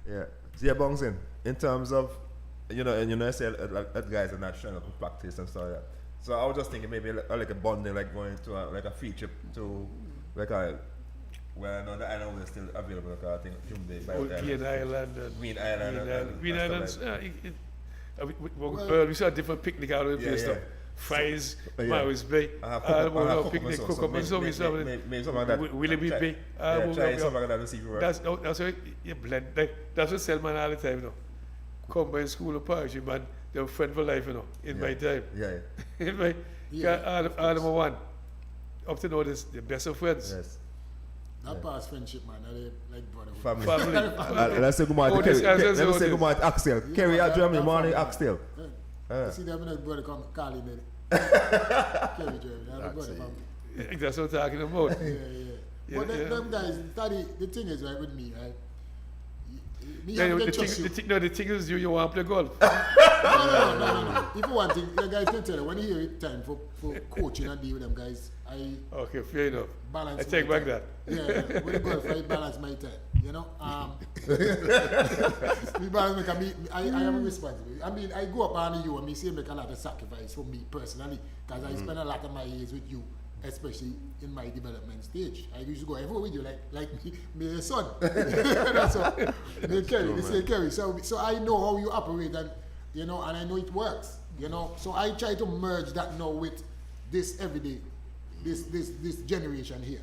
Yeah. So yeah, bouncing. In terms of, I say that guys are not showing up to practice and stuff like that. So I was just thinking maybe like a bonding, like going to like a field trip to like a, well, I know the island is still available. Like I think Green Island. Green Island. Green Islands. We saw different picnic out of the place. Fries, Maris Bay, picnic, Kokomo, so we saw Willoughby Bay. Try something like that to see if it works. That's what you blend. That's what Selman all the time, Combined school of Parish, man. They're friend for life, in my time. In my, all number one. Up to now, this the best of friends. Yes. That past friendship, man. Like brother. Family. Let's say good morning to Kerry. Let's say good morning to Axel. Kerry, I dream morning, Axel. You see them brother come calling me. Kerry Jeremy. That's what I'm talking about. But them guys, the thing is right with me, right? The thing is you want to play golf. No. If you want to, the guys can tell you, when you hear it time for coaching and deal with them guys, okay, fair enough. Balance I take back that. Yeah, when you golf, I balance my time. Me balance I am a responsibility. I mean, I go up on you and me say make a lot of sacrifice for me personally, because I spend a lot of my years with you, especially in my development stage. I used to go everywhere with you, like me son. That's what they carry. So I know how you operate, and and I know it works. So I try to merge that now with this everyday, this generation here.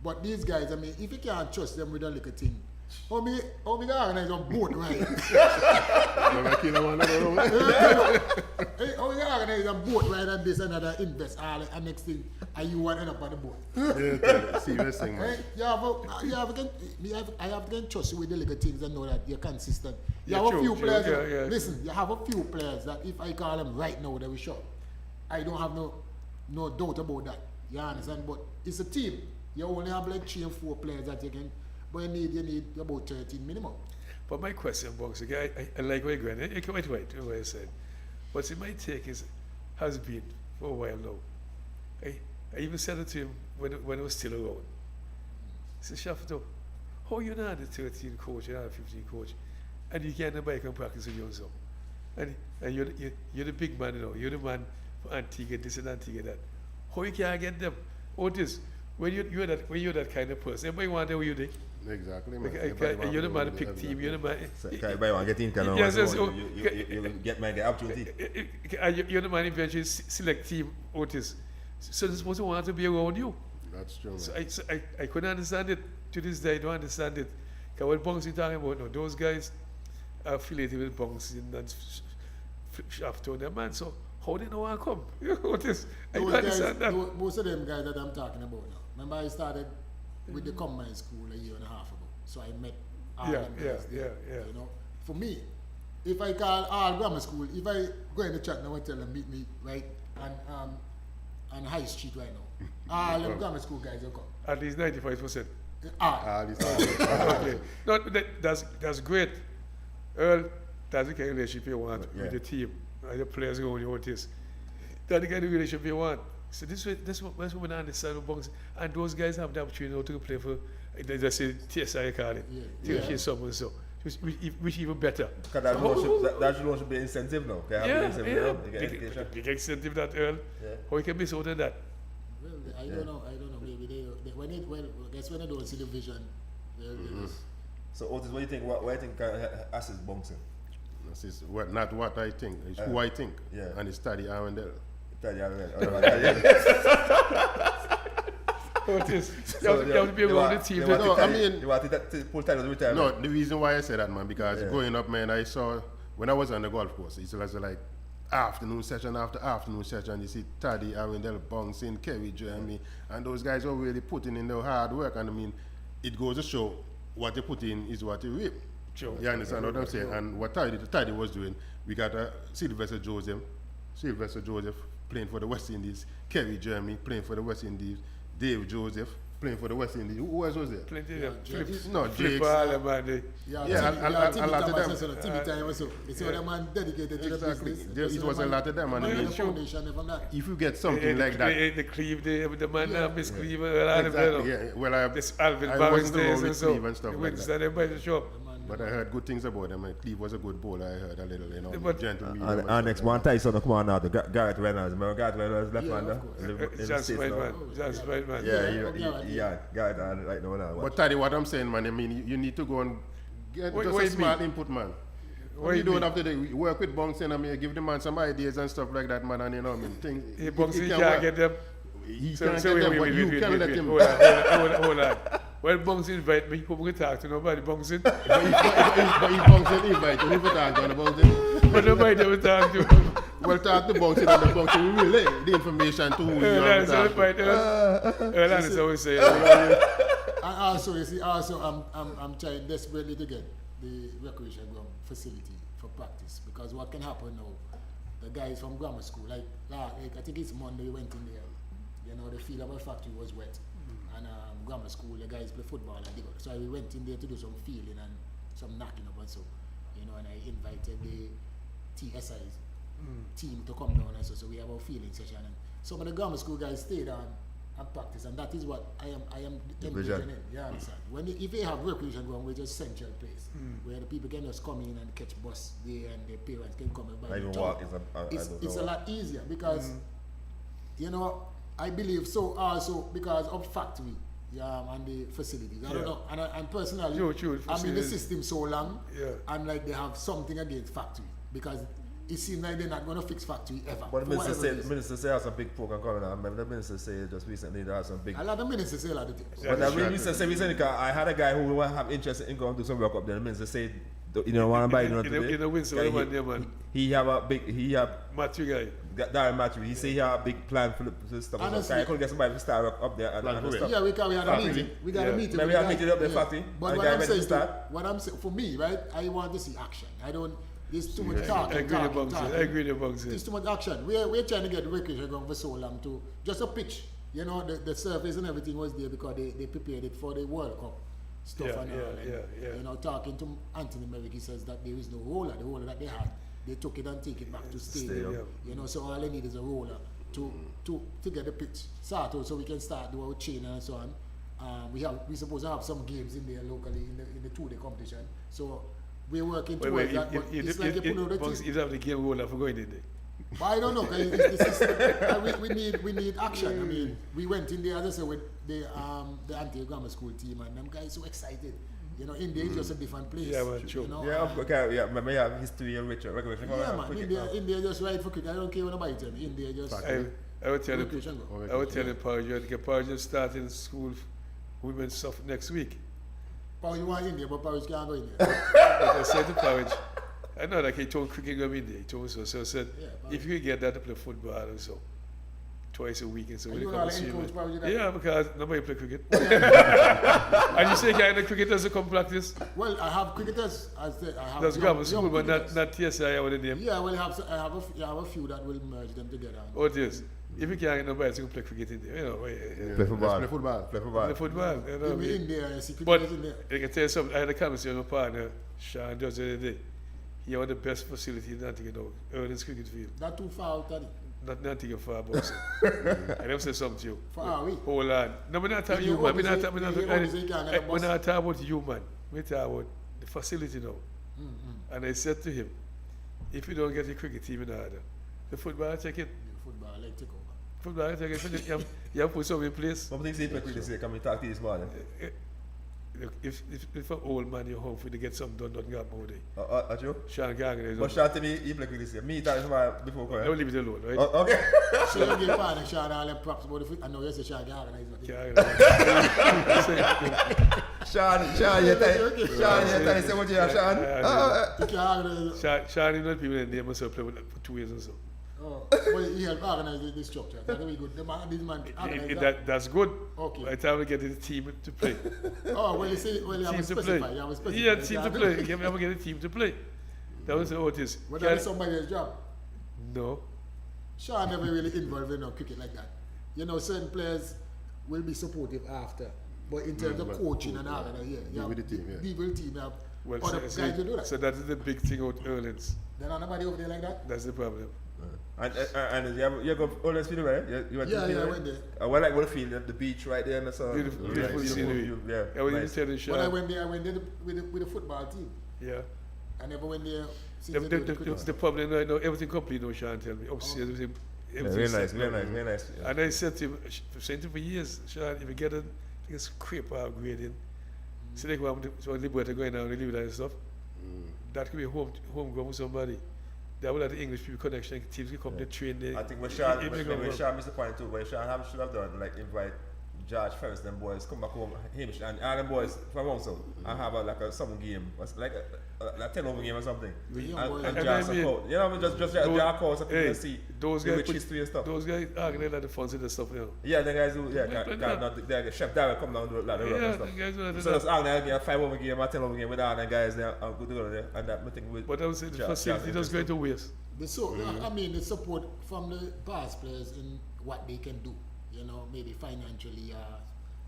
But these guys, I mean, if you can't trust them with a little thing, how me organize a boat ride? How we organize a boat ride and this and that, invest all and next thing, and you want to end up on the boat. Yeah, serious thing, man. I have to trust you with the little things and know that you're consistent. You have a few players. Listen, you have a few players that if I call them right now, they will show. I don't have no doubt about that. You understand? But it's a team. You only have like 3 and 4 players that you can. But you need about 13 minimum. But my question, Box, I like where you're going. You're quite right, what I said. But my take has been for a while now. I even said it to him when I was still around. I said, Shafto, how you not the 13 coach, you're not the 15 coach, and you can't buy and practice with your son. And you're the big man, you're the man for Antigua, this and Antigua that. How you can't get them? Otis, when you're that kind of person, everybody want to know what you do. Exactly, man. You're the man to pick team, you're the man. Everybody want to get in, you get the opportunity. You're the man eventually select team, Otis. So they're supposed to want to be around you. That's true, So I couldn't understand it. To this day, I don't understand it. Because what Bonks is talking about, no, those guys are affiliated with Bonks and Shafto and man. So how they know I come? Otis, I don't understand that. Most of them guys that I'm talking about now. Remember I started with the combined school a year and a half ago. So I met all them guys there. For me, if I call all grammar school, if I go in the chat now and tell them meet me right on High Street right now, all them grammar school guys will come. At least 95%. Okay. No, that's great. Earl, that's the kind of relationship you want with the team. The players going on this. That's the kind of relationship you want. So that's what we understand about, and those guys have the opportunity to play for, they say TSI call it, TSI someone so, which even better. Because that should be incentive now. Big incentive that Earl. How you can miss out on that? Well, I don't know. Maybe I guess when I don't see the vision, So Otis, what do you think? What do you think assist bouncing? This is not what I think. It's who I think. Yeah. And it's Taddy Arundel. Otis, you have to be around the team. You want to pull time to retire? No, the reason why I say that, man, because growing up, man, I saw, when I was on the golf course, it was like afternoon session after afternoon session, you see Taddy Arundel bouncing, Kerry Jeremy, and those guys are really putting in their hard work, and I mean, it goes to show what they put in is what they reap. Sure. You understand what I'm saying? And what Taddy was doing, we got Sylvester Joseph playing for the West Indies, Kerry Jeremy playing for the West Indies, Dave Joseph playing for the West Indies. Who else was there? Plenty of Jakes. a lot of them. TV time also. It's all the man dedicated to the business. It was a lot of them. And if you get something like that. The Cleve, the man, Miss Cleve, a lot of them. Well, this Alvin I Barnes wasn't the days one and with so. Cleve and stuff like that. Everybody show up. But I heard good things about him. Cleve was a good bowler. I heard a little, you know, But- gentle. And our next one, Tyson, come on now, the Garrett Reynolds. Remember Garrett Reynolds, left-hander? of course. In the Just States right, now. man. Just right, man. Yeah, Garrett, right now. But Taddy, what I'm saying, man, I mean, you need to go and get Wait, just wait, a smart me. input, man. What You do you don't have to work with Bunks, and I mean, give the man some ideas and stuff like that, man, and you know, I mean, things. Hey, Bunksy can can't work. get them. He So, can't so get wait, them, wait, but wait, you wait, can wait, let wait. him. Hold on. When Bunksy invite me, who will talk to nobody, Bunksy? But if Bunks didn't invite you, who talk about it? But nobody ever talk to. Well, talk to Bunks, and the Bunks will relay the information to who you have That's to all talk to. right. That's always say. And also, you see, I'm trying desperately to get the recreation ground facility for practice, because what can happen now, the guys from grammar school, like I think it's Monday, we went in there, you know, the field of our factory was wet, and grammar school, the guys play football and they go. So we went in there to do some fielding and some knocking up and so, you know, and I invited the TSI's team to come down and so we have our fielding session, and some of the grammar school guys stayed on and practice, and that is what I am envisioning. You understand? If you have recreation ground, which is central place, where the people can just come in and catch bus there, and their parents can come and buy Not even the walk, it's a lot easier, because you know, I believe so also because of factory and the facilities. I don't know, and personally, True, I'm in the facilities. system so long, Yeah. and like they have something against factory, because it seems like they're not going to fix factory ever. But for the whatever reason. minister say has a big program coming on. Remember the minister say just recently there are some big. A lot of ministers say a lot of things. But the minister say recently, 'cause I had a guy who will have interest in going to some work up there. The minister said, you know, want to buy it today. In the Windsor, Guy, one there, man. he have a big, Matthew guy. Darren Matthew, he say he have a big plan for the stuff. Honestly- I couldn't get somebody to start up there and Plan for stuff. Yeah, we had a Factory. meeting. We got Yeah. a meeting. Maybe with I'll the meet guy. it up there, factory. But And what guy I'm ready to saying, start. what I'm saying, for me, right, I want to see action. I don't. There's too much I talking. agree with Bunksy. I agree with There's Bunksy. too much action. We're trying to get the recreation ground for so long to just a pitch. You know, the surface and everything was there because they prepared it for the World Cup stuff Yeah, and all. yeah, And, yeah. You know, talking to Anthony Merrick, he says that there is no roller. The roller that they had, they took it and take it back to stadium. Stadium. You know, so all they need is a roller to get the pitch started, so we can start do our training and so on. We supposed to have some games in there locally in the 2-day competition. So we're working towards that. But it's like you put out the Bunksy, team. you have the game roller for going in there. But I don't know, 'cause it's the system. we need action. I mean, we went in there, as I said, with the Antigua grammar school team, and them guys so excited. You know, India is just a different place. Yeah, man, true. You know, Yeah, okay, yeah, remember you have history and ritual. yeah, man. India just ride for cricket. I don't care what nobody tell me. India just I would tell recreation him, ground. I would tell him, Parish is starting school women's stuff next week. Parish, you want India, but Parish can't go in there. But I said to Parish, I know like he told cricket go in there. He told me so. So I said, Yeah, if you could get that to play football and so, twice a week and so And when you they know come how and to see me. encourage Parish in that? Yeah, because nobody play cricket. And you say guy in the cricket doesn't come practice. Well, I have cricketers. I said I have That's young- grammar school, young but cricketers. not TSI or the name. Yeah, well, I have a few that will merge them together. Oh, it is. If you can't get nobody to play cricket in there, you know, Play football. Play football. Play football. the football. You know, In India, I see but cricketers in there. I can tell you something. I had a conversation with my partner, Sean, just the other day. He had the best facility in Antigua now, Ernest cricket field. Not too far out of it. Not Antigua far, but I never say something to you. For are we? Hold on. No, we're not talking You you, man. We're not always talking say- you always say you can't get a we're bus. not talking about you, man. We're talking about the facility now. And I said to him, if you don't get the cricket team in order, the football, check it. The football, I like take over. Football, check it. You have to put something in place. What do you think play cricket say? Can we talk to you this morning? Look, if an old man you're home for to get something done, doesn't happen all day. At you? Sean Gangan is But shout to me, you play cricket say. Me talk tomorrow before don't going. leave it alone, right? Oh, okay. So you give partner Sean all them props about the foot. I know you say Sean can organize it. Sean, you tell say what you have, Sean? He can organize it. Sean, you know people in there must have played for 2 years or so. Oh, well, he helped organize the structure. That's very good. This man organize that. That's good. Okay. By the time we get the team to play. Oh, well, you see, well, you have Team to to play. specify. You have to specify. Yeah, team to play. You have to get a team to play. That was how it is. But that is somebody else's job. No. Sean never really involved in cricket like that. You know, certain players will be supportive after. But in terms of coaching and all that, yeah. Be with the team, yeah. Be with the team. You have Well, other guys will do that. so that is the big thing out Erlands. There are nobody over there like that. That's the problem. And you go all this video, right? You went to the Yeah, field, I right? went there. Well, like what feel the beach right there and so Beautiful scenery. Yeah, I was nice. telling Sean. When I went there with the football team. Yeah. I never went there since they did the The problem right now, everything complete now, Sean tell me. Upstairs, everything. Yeah, everything very nice, set very now. nice, very nice. Yeah. And I said to him, I've said to him for years, Sean, if you get a scrape or grading, so they go so Liberty going down and leave that and stuff. That could be homegrown with somebody. That would have the English people connection, teams can come to train there. I think what Sean missed the point too, what Sean should have done, like invite George Ferris, them boys come back home, him and all them boys from also, and have a summer game, like a 10 over game or something. And just a call. You know, just a call so people can see those the guys rich history and stuff. Those guys organize like the funds and the stuff, you know. Yeah, the guys who, the Chef Darrell come down and do a lot of Yeah, stuff. the guys who So just organize a game, a 5 over game, a 10 over game with all the guys there, and good together, and that thing with. But I would say the facility does go to waste. I mean, the support from the past players in what they can do, you know, maybe financially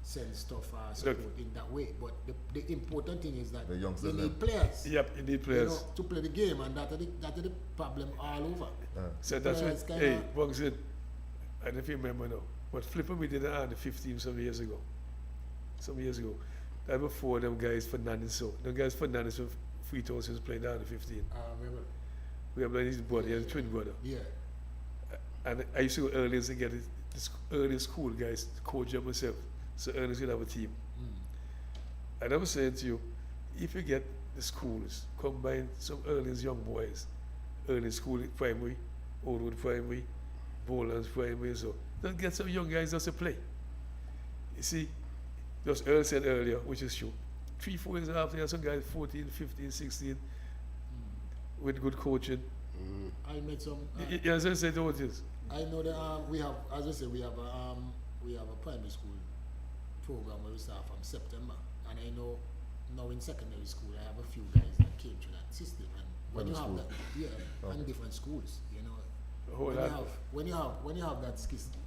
send stuff support in that way. But the important thing is that The youngsters they need players. Yep, you need You players. know, to play the game, and that is the problem all over. So that's Players what, kinda- hey, Bugs in, I don't know if you remember now, but Flipper we did it on the 15 some years ago. That before them guys Fernandez, so them guys Fernandez with Freetown was playing down the 15. Remember? We have like his brother, he has a twin brother. Yeah. And I used to go early to get this early school guys to coach up myself. So early could have a team. And I was saying to you, if you get the schools, combine some early young boys, early school primary, Oldwood primary, Bowlands primary, so then get some young guys just to play. You see, just Earl said earlier, which is true. 3-4 years after, you have some guys 14, 15, 16, with good coaching. I made some. You understand say what it is? I know that we have, as I said, we have a primary school program where we start from September, and I know now in secondary school I have a few guys that came through that system, and when you have that, and different schools, you know, when you have that system,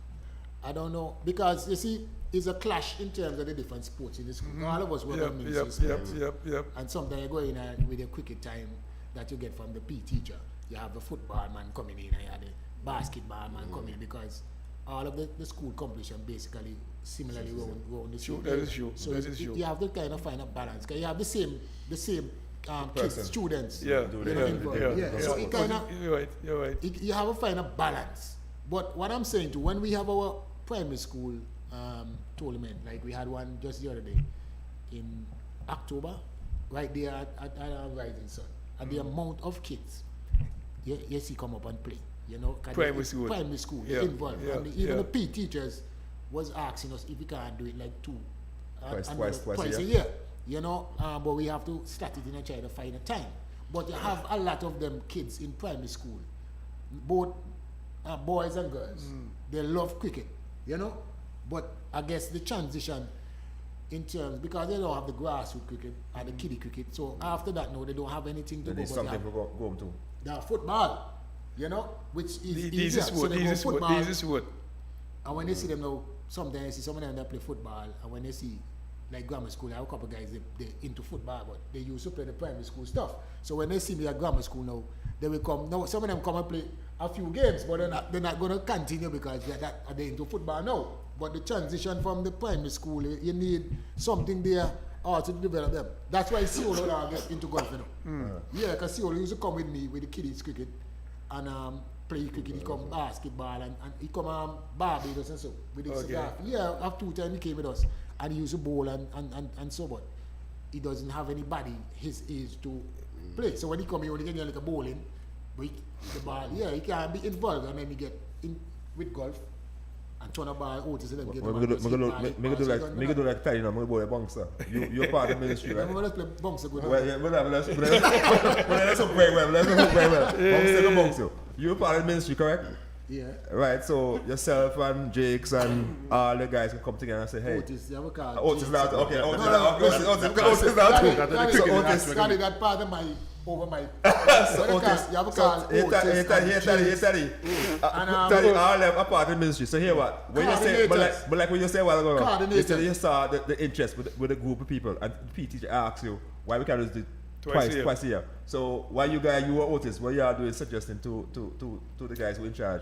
I don't know, because you see, it's a clash in terms of the different sports in the school. All of us work on ministry sports. And sometimes you go in with your cricket time that you get from the PE teacher. You have the football man coming in, and you have the basketball man coming in, because all of the school competition basically similarly round the school. That is true. So that is true. you have to kind of find a balance, because you have the same kids, students. So it kind of, you're right. you have to find a balance. But what I'm saying too, when we have our primary school tournament, like we had one just the other day in October, right there at Rising Sun, and the amount of kids you see come up and play, you know, primary school involved, and even the PE teachers was asking us if we can't do it like twice a year, you know, but we have to start it and try to find a time. But you have a lot of them kids in primary school, both boys and girls. They love cricket, you know, but I guess the transition in terms, because they don't have the grassroots cricket and the kiddie cricket, so after that, no, they don't have anything to go. There's something to go home to. They have football, you know, which is easier. So they go football. And when they see them now, sometimes you see some of them that play football, and when they see, like grammar school, I have a couple of guys, they're into football, but they used to play the primary school stuff. So when they see me at grammar school now, they will come, now some of them come and play a few games, but they're not going to continue because they're into football now. But the transition from the primary school, you need something there to develop them. That's why Siolo now get into golf, you know. Yeah, because Siolo used to come with me with the kiddies cricket and play cricket. He come basketball and he come Barbados and so with his staff. Yeah, after 2 times he came with us and he used to bowl and so on. He doesn't have anybody his age to play. So when he come here, he can get like a bowling, but the ball, he can be involved, and then he get in with golf. And turn a ball out to them get me do like Ty, you know, my boy bouncer. You're part of the ministry, right? Let's play bouncer good. Well, let's hook very well. Bouncer. You're part of the ministry, correct? Yeah. Right, so yourself and Jakes and all the guys can come together and say, hey. Otis, you have a card. Otis now, okay. Otis now too. So Otis. That part of my over my. So Otis, you have a card. Tell you all them a part of the ministry. So here what? When you say, but like when you say a while ago, you said you saw the interest with the group of people, and the PE teacher asks you why we can't just do Twice a year. So while you were Otis, what you are doing suggesting to the guys who are in charge?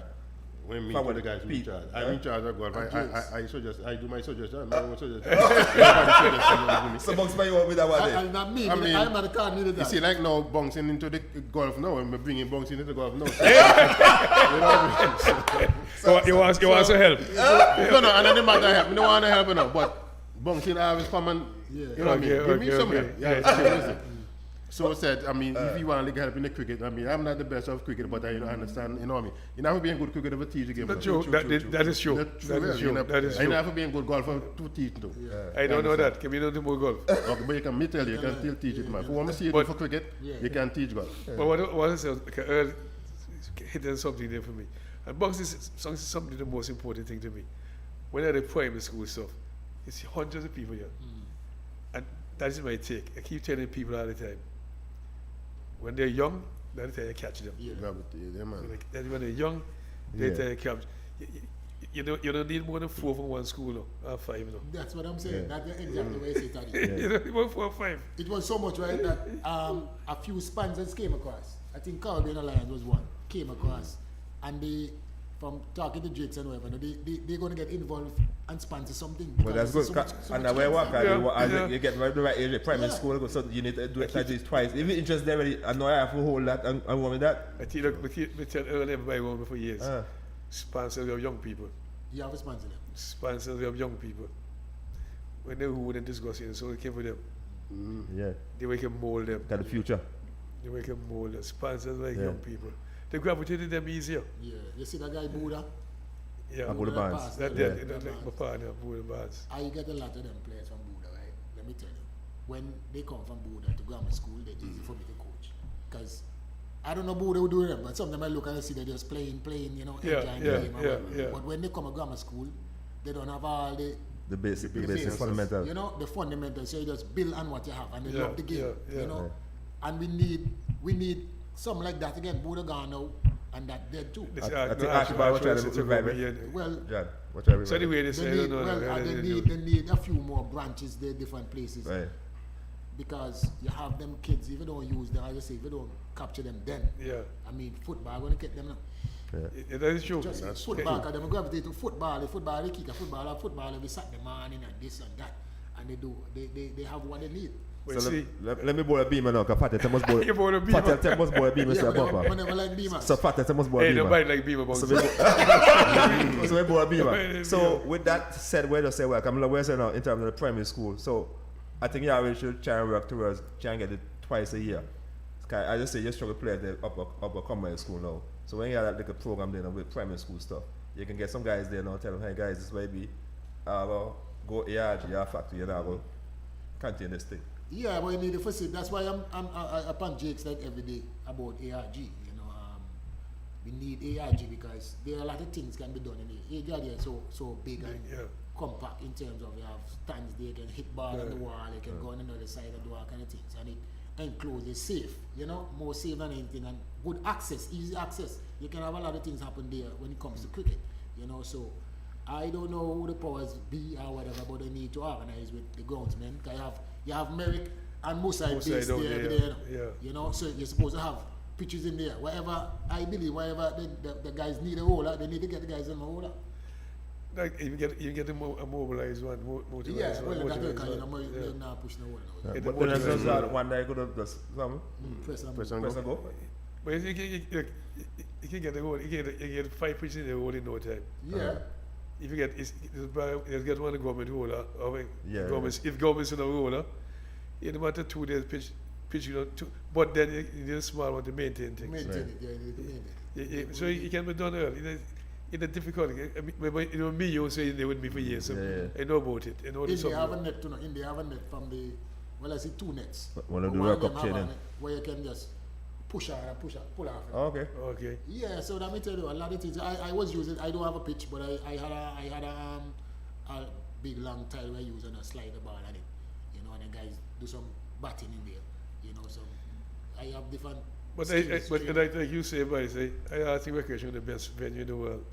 When me From to the guys who in Pete, charge. yeah? I'm in charge of golf. I suggest, I do my suggestion. My own suggestion. So Bunks, you want with that one day? Not me. I mean, I'm at the card needed You that. see, like now, bouncing into the golf now, and we're bringing bouncing into the golf now. You know what I mean? You want some help? No, and it doesn't matter help. I don't want to help now, but bouncing always come and, you know what I mean? Give me some help. Yeah, so I said, I mean, if you want to get help in the cricket, I mean, I'm not the best of cricket, but I understand, you know what I mean? You never be a good cricketer to teach the game. That is true. That is true. That is You true. never be a good golfer to teach too. I don't know that. Can we know the more golf? Okay, but you can, me tell you, you can still teach it, man. For what I see you do for cricket, you can teach golf. But what I said, Earl hit on something there for me. And boxing is something the most important thing to me. When I did primary school stuff, it's hundreds of people here. And that is my take. I keep telling people all the time. When they're young, that's the time you catch them. Yeah, man. Like, when they're young, that's the time you catch. You don't need more than 4 from one school or 5. You know. That's what I'm saying. That's exactly what I say, Taddy. You don't need more 4 or 5. It was so much, right, that a few sponsors came across. I think Caribbean Alliance was one, came across. And they, from talking to Jakes and whatever, they're going to get involved and sponsor something. Well, that's good. And the way you get the right age, primary school, so you need to do it like this twice. If you're interested already, I know I have to hold that and want with that. I tell everybody one for years. Sponsors of young people. You have to sponsor them. Sponsors of young people. When they wouldn't discuss it, so it came for them. Yeah. They way can mold them. That's the future. They way can mold them. Sponsors like young people. They gravitated them easier. Yeah. You see that guy Buddha? Yeah. Buddha Barnes. Like my partner, Buddha Barnes. I get a lot of them players from Buddha, right? Let me tell you. When they come from Buddha to grammar school, it's easy for me to coach. Because I don't know Buddha who do them, but sometimes I look and I see they're just playing, you know, enjoying the game. But when they come to grammar school, they don't have all the basic fundamentals. You know, the fundamentals. So you just build on what you have, and they love the game. You know, and we need something like that again. Buddha gone now, and that dead too. I think Archibald was trying to revive it. Well, John, what trying to so anyway, they say, they need a few more branches there, different places. Right. Because you have them kids, if you don't use them, I just say, if you don't capture them then. Yeah. I mean, football, going to get them now. Yeah. That is true. Just football, because they gravitate to football, they kick a football every Saturday morning and this and that. And they have what they need. So let me bowl a beamer now, because Fatty must bowl a beamer. Fatty must bowl a beamer, yeah, I never like beamer. So Fatty must bowl a beamer. Hey, nobody like beamer. So we bowl a beamer. So with that said, where to say welcome, where say now in terms of the primary school. So I think you always should try and work towards trying to get it twice a year. I just say you struggle to play at the upper combined school now. So when you have that little program there with primary school stuff, you can get some guys there now, tell them, hey guys, this might be go ARG, your factory, you know, go continue this thing. Yeah, but you need to facilitate. That's why I'm upon Jake's like every day about ARG. You know, we need ARG because there are a lot of things can be done in the ARG. Is so big and compact in terms of you have stands there, you can hit ball on the wall, you can go on another side of the wall, kind of things, and it enclosed is safe. You know, more safe than anything, and good access, easy access. You can have a lot of things happen there when it comes to cricket. You know, so I don't know who the powers be or whatever, but they need to organize with the groundsmen. You have Merrick and Musai based there, you know, so you're supposed to have pitches in there. Whatever the guys need a roller, they need to get the guys in the roller. Like you get a mobilized one, motivate. Yeah, well, that's because you're not pushing the water. But then there's just one day could have just something. Press and go. But you can get the goal. You get 5 pitches in the hole in no time. Yeah. If you get one government roller, if government's in a roller, it no matter 2 days pitch you know, but then you need a small one to maintain things. Maintain it, you need to maintain it. So it can be done early. It's a difficult. You know, me, you say they with me for years. So I know about it. I know India have a net, India have a net from the, I see 2 nets. One of the World Cup training. Where you can just pull off. Okay. Yeah, so let me tell you, a lot of things. I was using, I don't have a pitch, but I had a big long tile where I use on a slider ball on it. You know, and the guys do some batting in there. You know, so I have different But like you say, but I say, I think Recreation is the best venue in the world.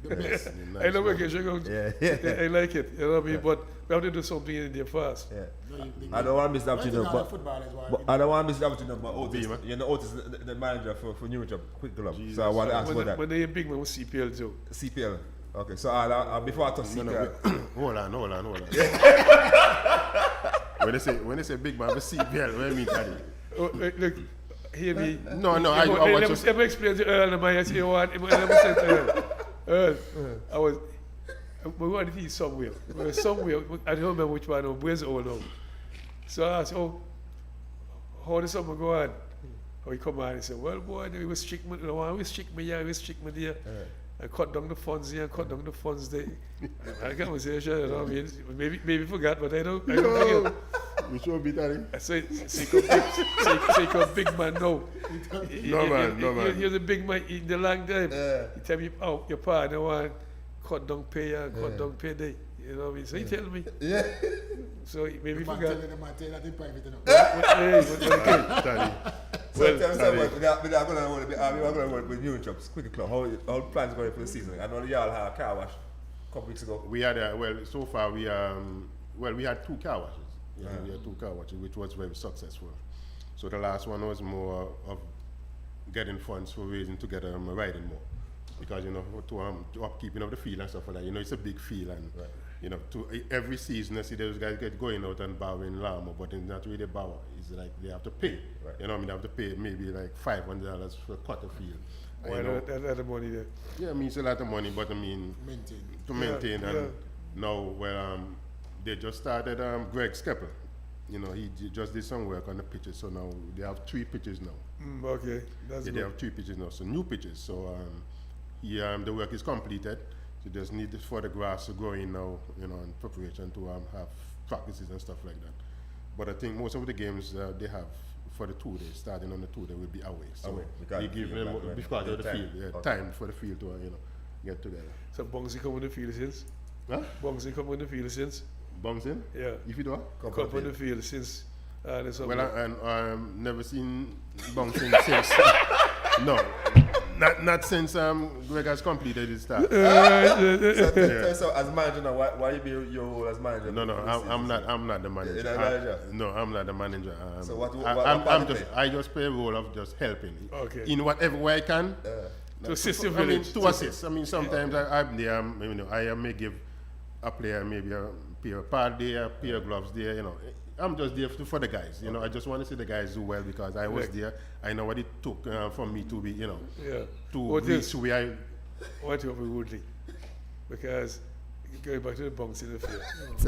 The best. I love Recreation. I like it. You know what I mean? Yeah. But we have to do something in there fast. Yeah. No, I don't want to miss the opportunity, but football is why. But I don't want to miss the opportunity, but Otis, you know, Otis is the manager for New Job Quick Club. Jesus. So I want to ask about that. But they big man with CPL too. CPL. Okay, so I'll before I talk CPL. Hold on. when they say big man, the CPL, what do you mean, Daddy? Oh, look, hear me. No, I want to. Let me explain to Earl and I say, let me say to Earl. Earl, we wanted to eat somewhere. We were somewhere, I don't remember which one, where's all now. So I asked, how does something go on? How he come on, he said, well, boy, we was strict me, we was strict me here, we was strict me there. I cut down the funds here, cut down the funds there. I can't say, you know what I mean? Maybe forgot, but I don't forget. You sure be Daddy? So he come big man now. No man. He was a big man in the long time. He tell me, your partner want cut down pay here, cut down pay there. You know what I mean? So he tell me. Yeah. So maybe forgot. Daddy. So tell me something, we're going to work with New Jobs Quick Club. How plans going for the season? I know y'all had a car wash a couple weeks ago. We had so far we had 2 car washes. Yeah, we had 2 car washes, which was very successful. So the last one was more of getting funds for raising together and riding more, because to upkeeping of the field and stuff like that. It's a big field, and to every season I see those guys get going out and bowing llama, but it's not really bow. It's like they have to pay. Right. You know what I mean? They have to pay maybe like $500 for a quarter field. Why that's the money there? Yeah, I mean it's a lot of money, but I mean to maintain now they just started Greg Skeppel. He just did some work on the pitches, so now they have 3 pitches now. Okay, that's good. They have 3 pitches now, so new pitches. So the work is completed. So just need for the grass to grow in now, in preparation to have practices and stuff like that. But I think most of the games they have for the 2 days, starting on the 2 days, will be away. So we give them because of the field, time for the field to get together. So Bungsy come on the field since? Huh? Bungsy come on the field since? Bungsy? Yeah. If you do? Come on the field since. Well, I've never seen Bungsy since. No. Not since Greg has completed his task. So as manager now, why you be your role as manager? No, I'm not the manager. You're not manager? No, I'm not the manager. So what I just play a role of just helping. Okay. In whatever way I can. To assist your village. To assist. I mean, sometimes I'm there. I may give a player maybe a pair of pad there, a pair of gloves there. I'm just there for the guys. I just want to see the guys do well because I was there. I know what it took for me to be, to reach where I. What you Woodley? Because going back to the bunks in the field.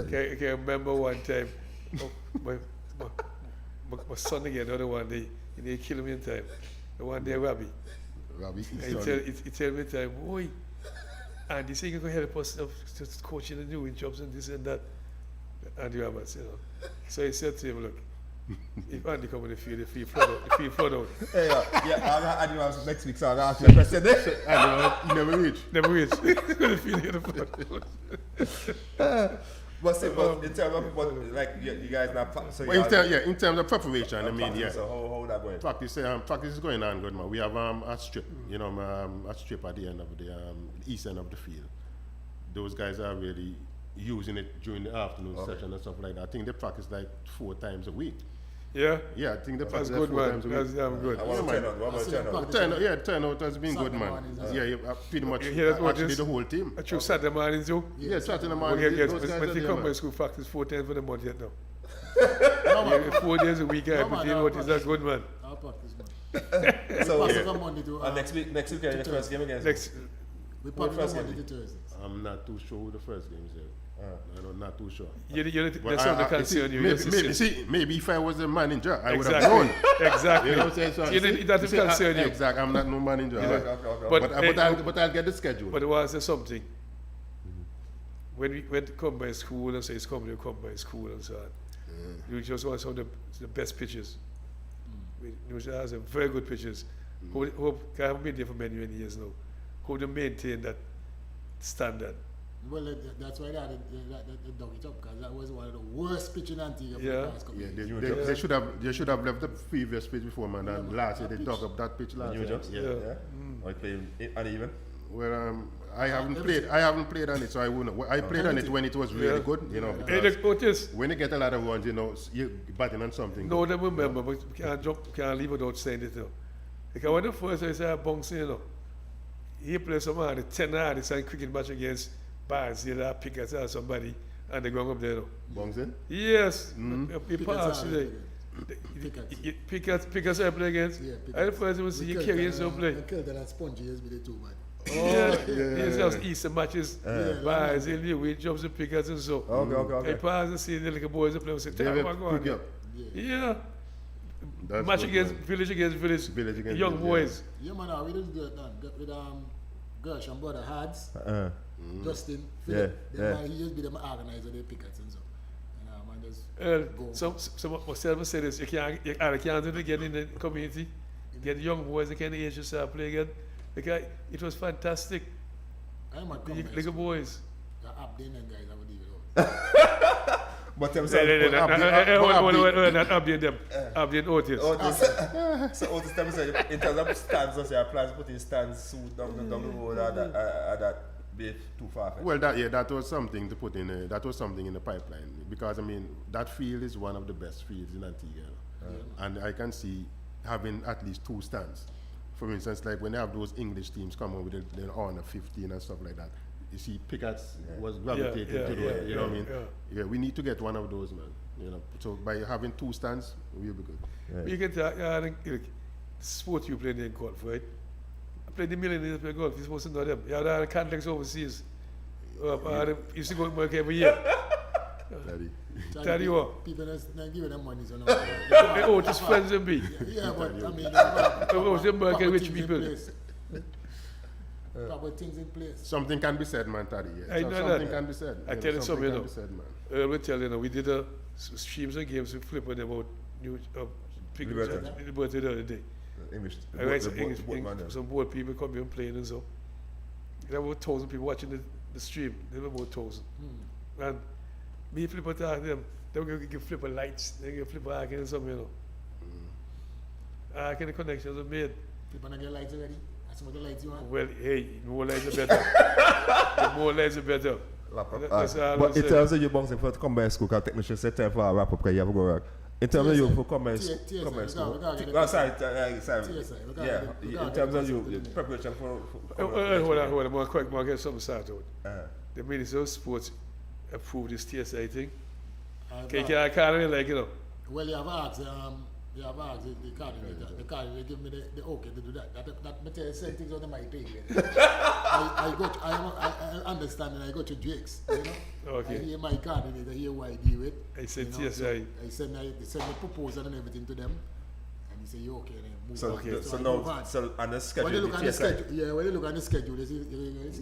I can remember one time, my son again, another one day, he killed me in time. The one day, Robbie. He tell me time, boy, and this thing is going to help us just coaching the new jobs and this and that. And the others, So he said to him, look, if Andy come on the field flood out. Yeah, I'm going to ask next week, so I'm going to ask you a question there. You never reach. Never reach. The field here, the flood. But in terms of, like, you guys not... So in terms of preparation, So how that going? Practice is going on good, man. We have a strip, a strip at the end of the east end of the field. Those guys are really using it during the afternoon session and stuff like that. I think they practice like 4 times a week. Yeah? Yeah, I think they practice good, 4 times a week. That's good. I want to turn out. Turnout has been good, man. Pretty much actually the whole team. I choose Saturday morning too? Yeah, Saturday morning. But you come by school practice 4 times for the month yet now. 4 days a week, that's good, man. I'll practice, man. So, next week, the first game against... We practice Monday to Thursday. I'm not too sure who the first game is. I'm not too sure. That's something concern you. Maybe if I was a manager, I would have known. Exactly. You know what I'm saying? It doesn't concern you. Exactly. I'm not no manager. But I'll get the schedule. But I want to say something. When we went to come by school and say it's coming to come by school and so on, you just want some of the best pitches. New Zealand has very good pitches. Hope I haven't been there for many years now. How to maintain that standard. Well, that's why they dug it up, because that was one of the worst pitch in Antigua for the past couple Yeah, of years. they should have left the previous pitch before, man. And last year they dug up that pitch last year. Or you play uneven? Well, I haven't played on it, so I wouldn't. I played on it when it was really good, you know. Hey, Because look, Otis. when you get a lot of runs, you know, you're batting on something. No, them remember, but can't leave without saying it, you know. Because when the first I say bouncing, you know, he played some of the 10 hardest and cricket match against Barnes, he had Pickers or somebody, and they go up there, you know. Bouncing? Yes, he Pickers passed are today. Pickers I play against. Yeah, I the first time see you carrying some play. Kelton and Spongy is with the two, man. It's just Easter matches. Barnes, he knew he jumps the Pickers and so. Okay. He passed and see the little boys play and say, They "Tell me were what going quick on." up. Yeah. That's Match good, against man. village against village. Village against young village, boys. Yeah, man, we just do it now. With Gershon brother Hards, Uh-huh. Justin, Yeah, Philip. yeah. Man, he just be them organizer, they pickets and so. You know, man, just go. Some myself say this, you can't do it again in the community. Get young boys that can age yourself play again. Because it was fantastic. I'm a The little boys. The Abdin and guys, I would leave it out. But them Not Abdi them. Abdi and Otis. So Otis tell me say, in terms of stands, say your plans putting stands suit down the road or that be too far. Well, that was something to put in. That was something in the pipeline, because I mean that field is one of the best fields in Antigua, and I can see having at least 2 stands. For instance, like when they have those English teams come on with the honor 15 and stuff like that. You see, Pickett's was gravitated to the, you know what I mean? Yeah, we need to get one of those, man. You know, so by having 2 stands, we'll be good. You can talk, sport you play in golf, right? I played the millionaires play golf, you're supposed to know them. You have contacts overseas. You used to go to work every year. Daddy, what? People not giving them money, so no. Oh, just friends and be. Yeah, but I mean, American rich people. Proper things in place. Something can be said, man, Taddy. I know something that. can be said. I tell you something, can be said, man. I will tell you, we did a streams and games, we flip on about new Liberty the other day. English. I write some board people come here and playing and so. There were 1,000 people watching the stream. There were about 1,000. And me flip on them. They were going to flip on lights. They were going to flip on arcing and something, you know. Arcing the connections are made. Flip on get lights already? That's what the lights you want? Well, hey, more lights are better. The more lights are better. That's all But I'm in terms of you bouncing for combine school, because technician said time for a wrap up because you have to go work. In terms of you for combine school, sorry. Yeah, in terms of you preparation for hold on. I'm going to get something started out. The Minister of Sports approved this TSI thing. Can I call it like, you know? Well, you have asked the coordinator. The coordinator give me the okay to do that. That material send things on my page. I understand and I go to Drake's, you know. Okay. I hear my coordinator, hear what I deal with. I said you know, TSI. So they send the proposal and everything to them. And he say, you okay, then move on. So now, so on the schedule, when they look at the schedule, when they look at the schedule, they see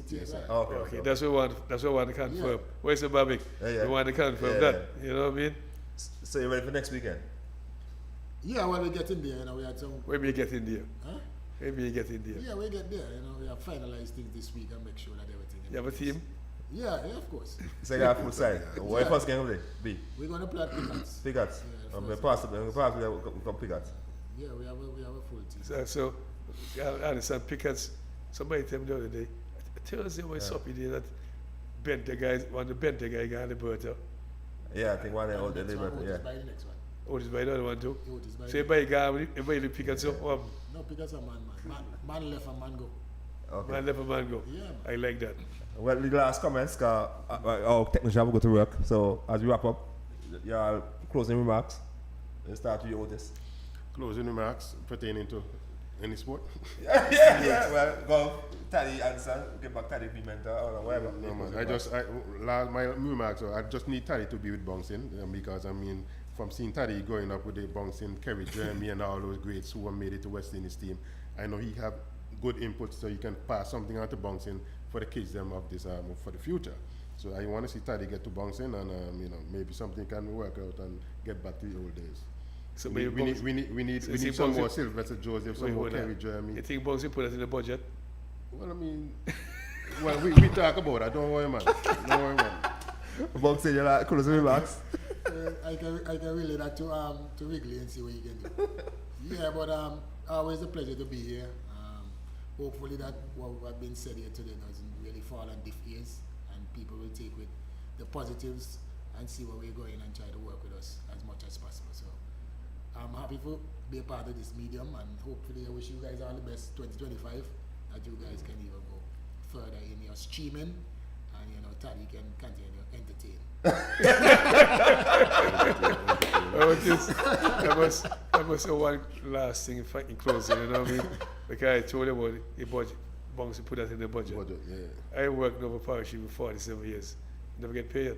TSI. Okay. That's what I want to confirm. Yeah. Where's the Babik? Yeah. You want to confirm that. You know what I mean? So you ready for next weekend? Yeah, well, we get in there, you know, we had some... When we get in there? Huh? When we get in there? Yeah, we get there, you know, we have finalized things this week and make sure that everything... You have a team? Yeah, of course. So you got a full side. What first game of the day? B? We're going to play at Picats. Picats? Yeah, We possibly come Picats. Yeah, we have a full team. So I understand Picats. Somebody told me the other day, Thursday was up in there that Bente guys, one of the Bente guy got the Bertha. Yeah, I think one out there, yeah. By the next one. Otis by the other one too. Otis by So everybody got everybody Picats up. No, Picats are man left and man go. Okay. Man left a man go. Yeah, man. I like that. Well, the last comments, because our technician will go to work. So as we wrap up, your closing remarks. Let's start with you, Otis. Closing remarks pertaining to any sport? Yeah. Well, golf, Taddy answer, get back Taddy Pimenta or whatever. No, man. My remarks are, I just need Taddy to be with bouncing because, I mean, from seeing Taddy growing up with the bouncing, Kerry Jeremy and all those greats who have made it to West Indies team, I know he have good input so he can pass something on to bouncing for the kids them of this for the future. So I want to see Taddy get to bouncing and you know, maybe something can work out and get back to the old days. So we need some more Sylvester Joseph, some more Kerry Jeremy. You think Bouncy put it in the budget? Well, I mean, Well, we talk about that. Don't worry, man. Don't worry, man. Bong said you like close remarks. I can relate that to Wrigley and see what you can do. Yeah, but always a pleasure to be here. Hopefully that what I've been said here today doesn't really fall on deaf ears, and people will take with the positives and see where we're going and try to work with us as much as possible. So I'm happy to be a part of this medium, and hopefully I wish you guys all the best 2025, that you guys can even go further in your streaming, and Taddy can continue to entertain. I must say one last thing in closing, you know what I mean? Because I told you about the budget. Bongs put that in the budget. I worked over Parish for 47 years. Never get paid.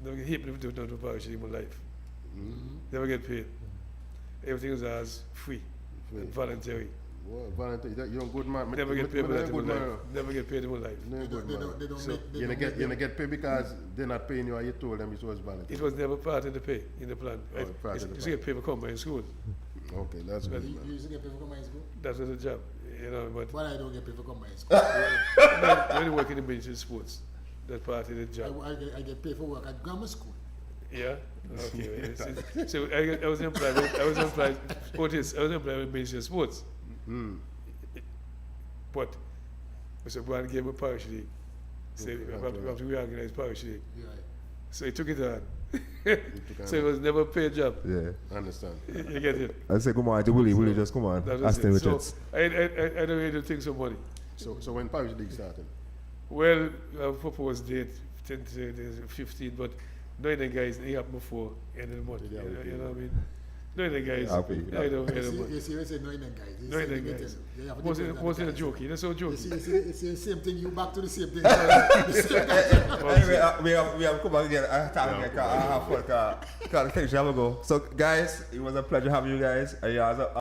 Never get hit with no Parish in my life. Never get paid. Everything was as free and voluntary. Well, voluntary. You're a good man. Never get paid in my life. Never get paid in my life. You don't get paid because they're not paying you and you told them it was voluntary. It was never part of the pay in the plan. You used to get paid for combine school. Okay, that's good. You used to get paid for combine school? That was a job, but I don't get paid for combine school. when you work in the ministry of sports, that's part of the job. I get paid for work at grammar school. Yeah. Okay. So I was employed. I was employed with Ministry of Sports. But Mr. Brand gave me Parish League. So we have to reorganize Parish League. Yeah. So he took it on. So it was never a paid job. Yeah. I understand. You get it? I say, come on, Willie, just come on. Aston Richards. So I don't really think so money. So when Parish League started? Well, our proposed date 15, but knowing the guys, they happened before end of the month. You know what I mean? Knowing the guys, I don't know. You see, knowing the guys. Knowing the guys. Most of the joking, that's so joking. It's the same thing, you back to the same thing. Anyway, we have come back again. I have fun. Can't finish, have a go. So, guys, it was a pleasure having you guys.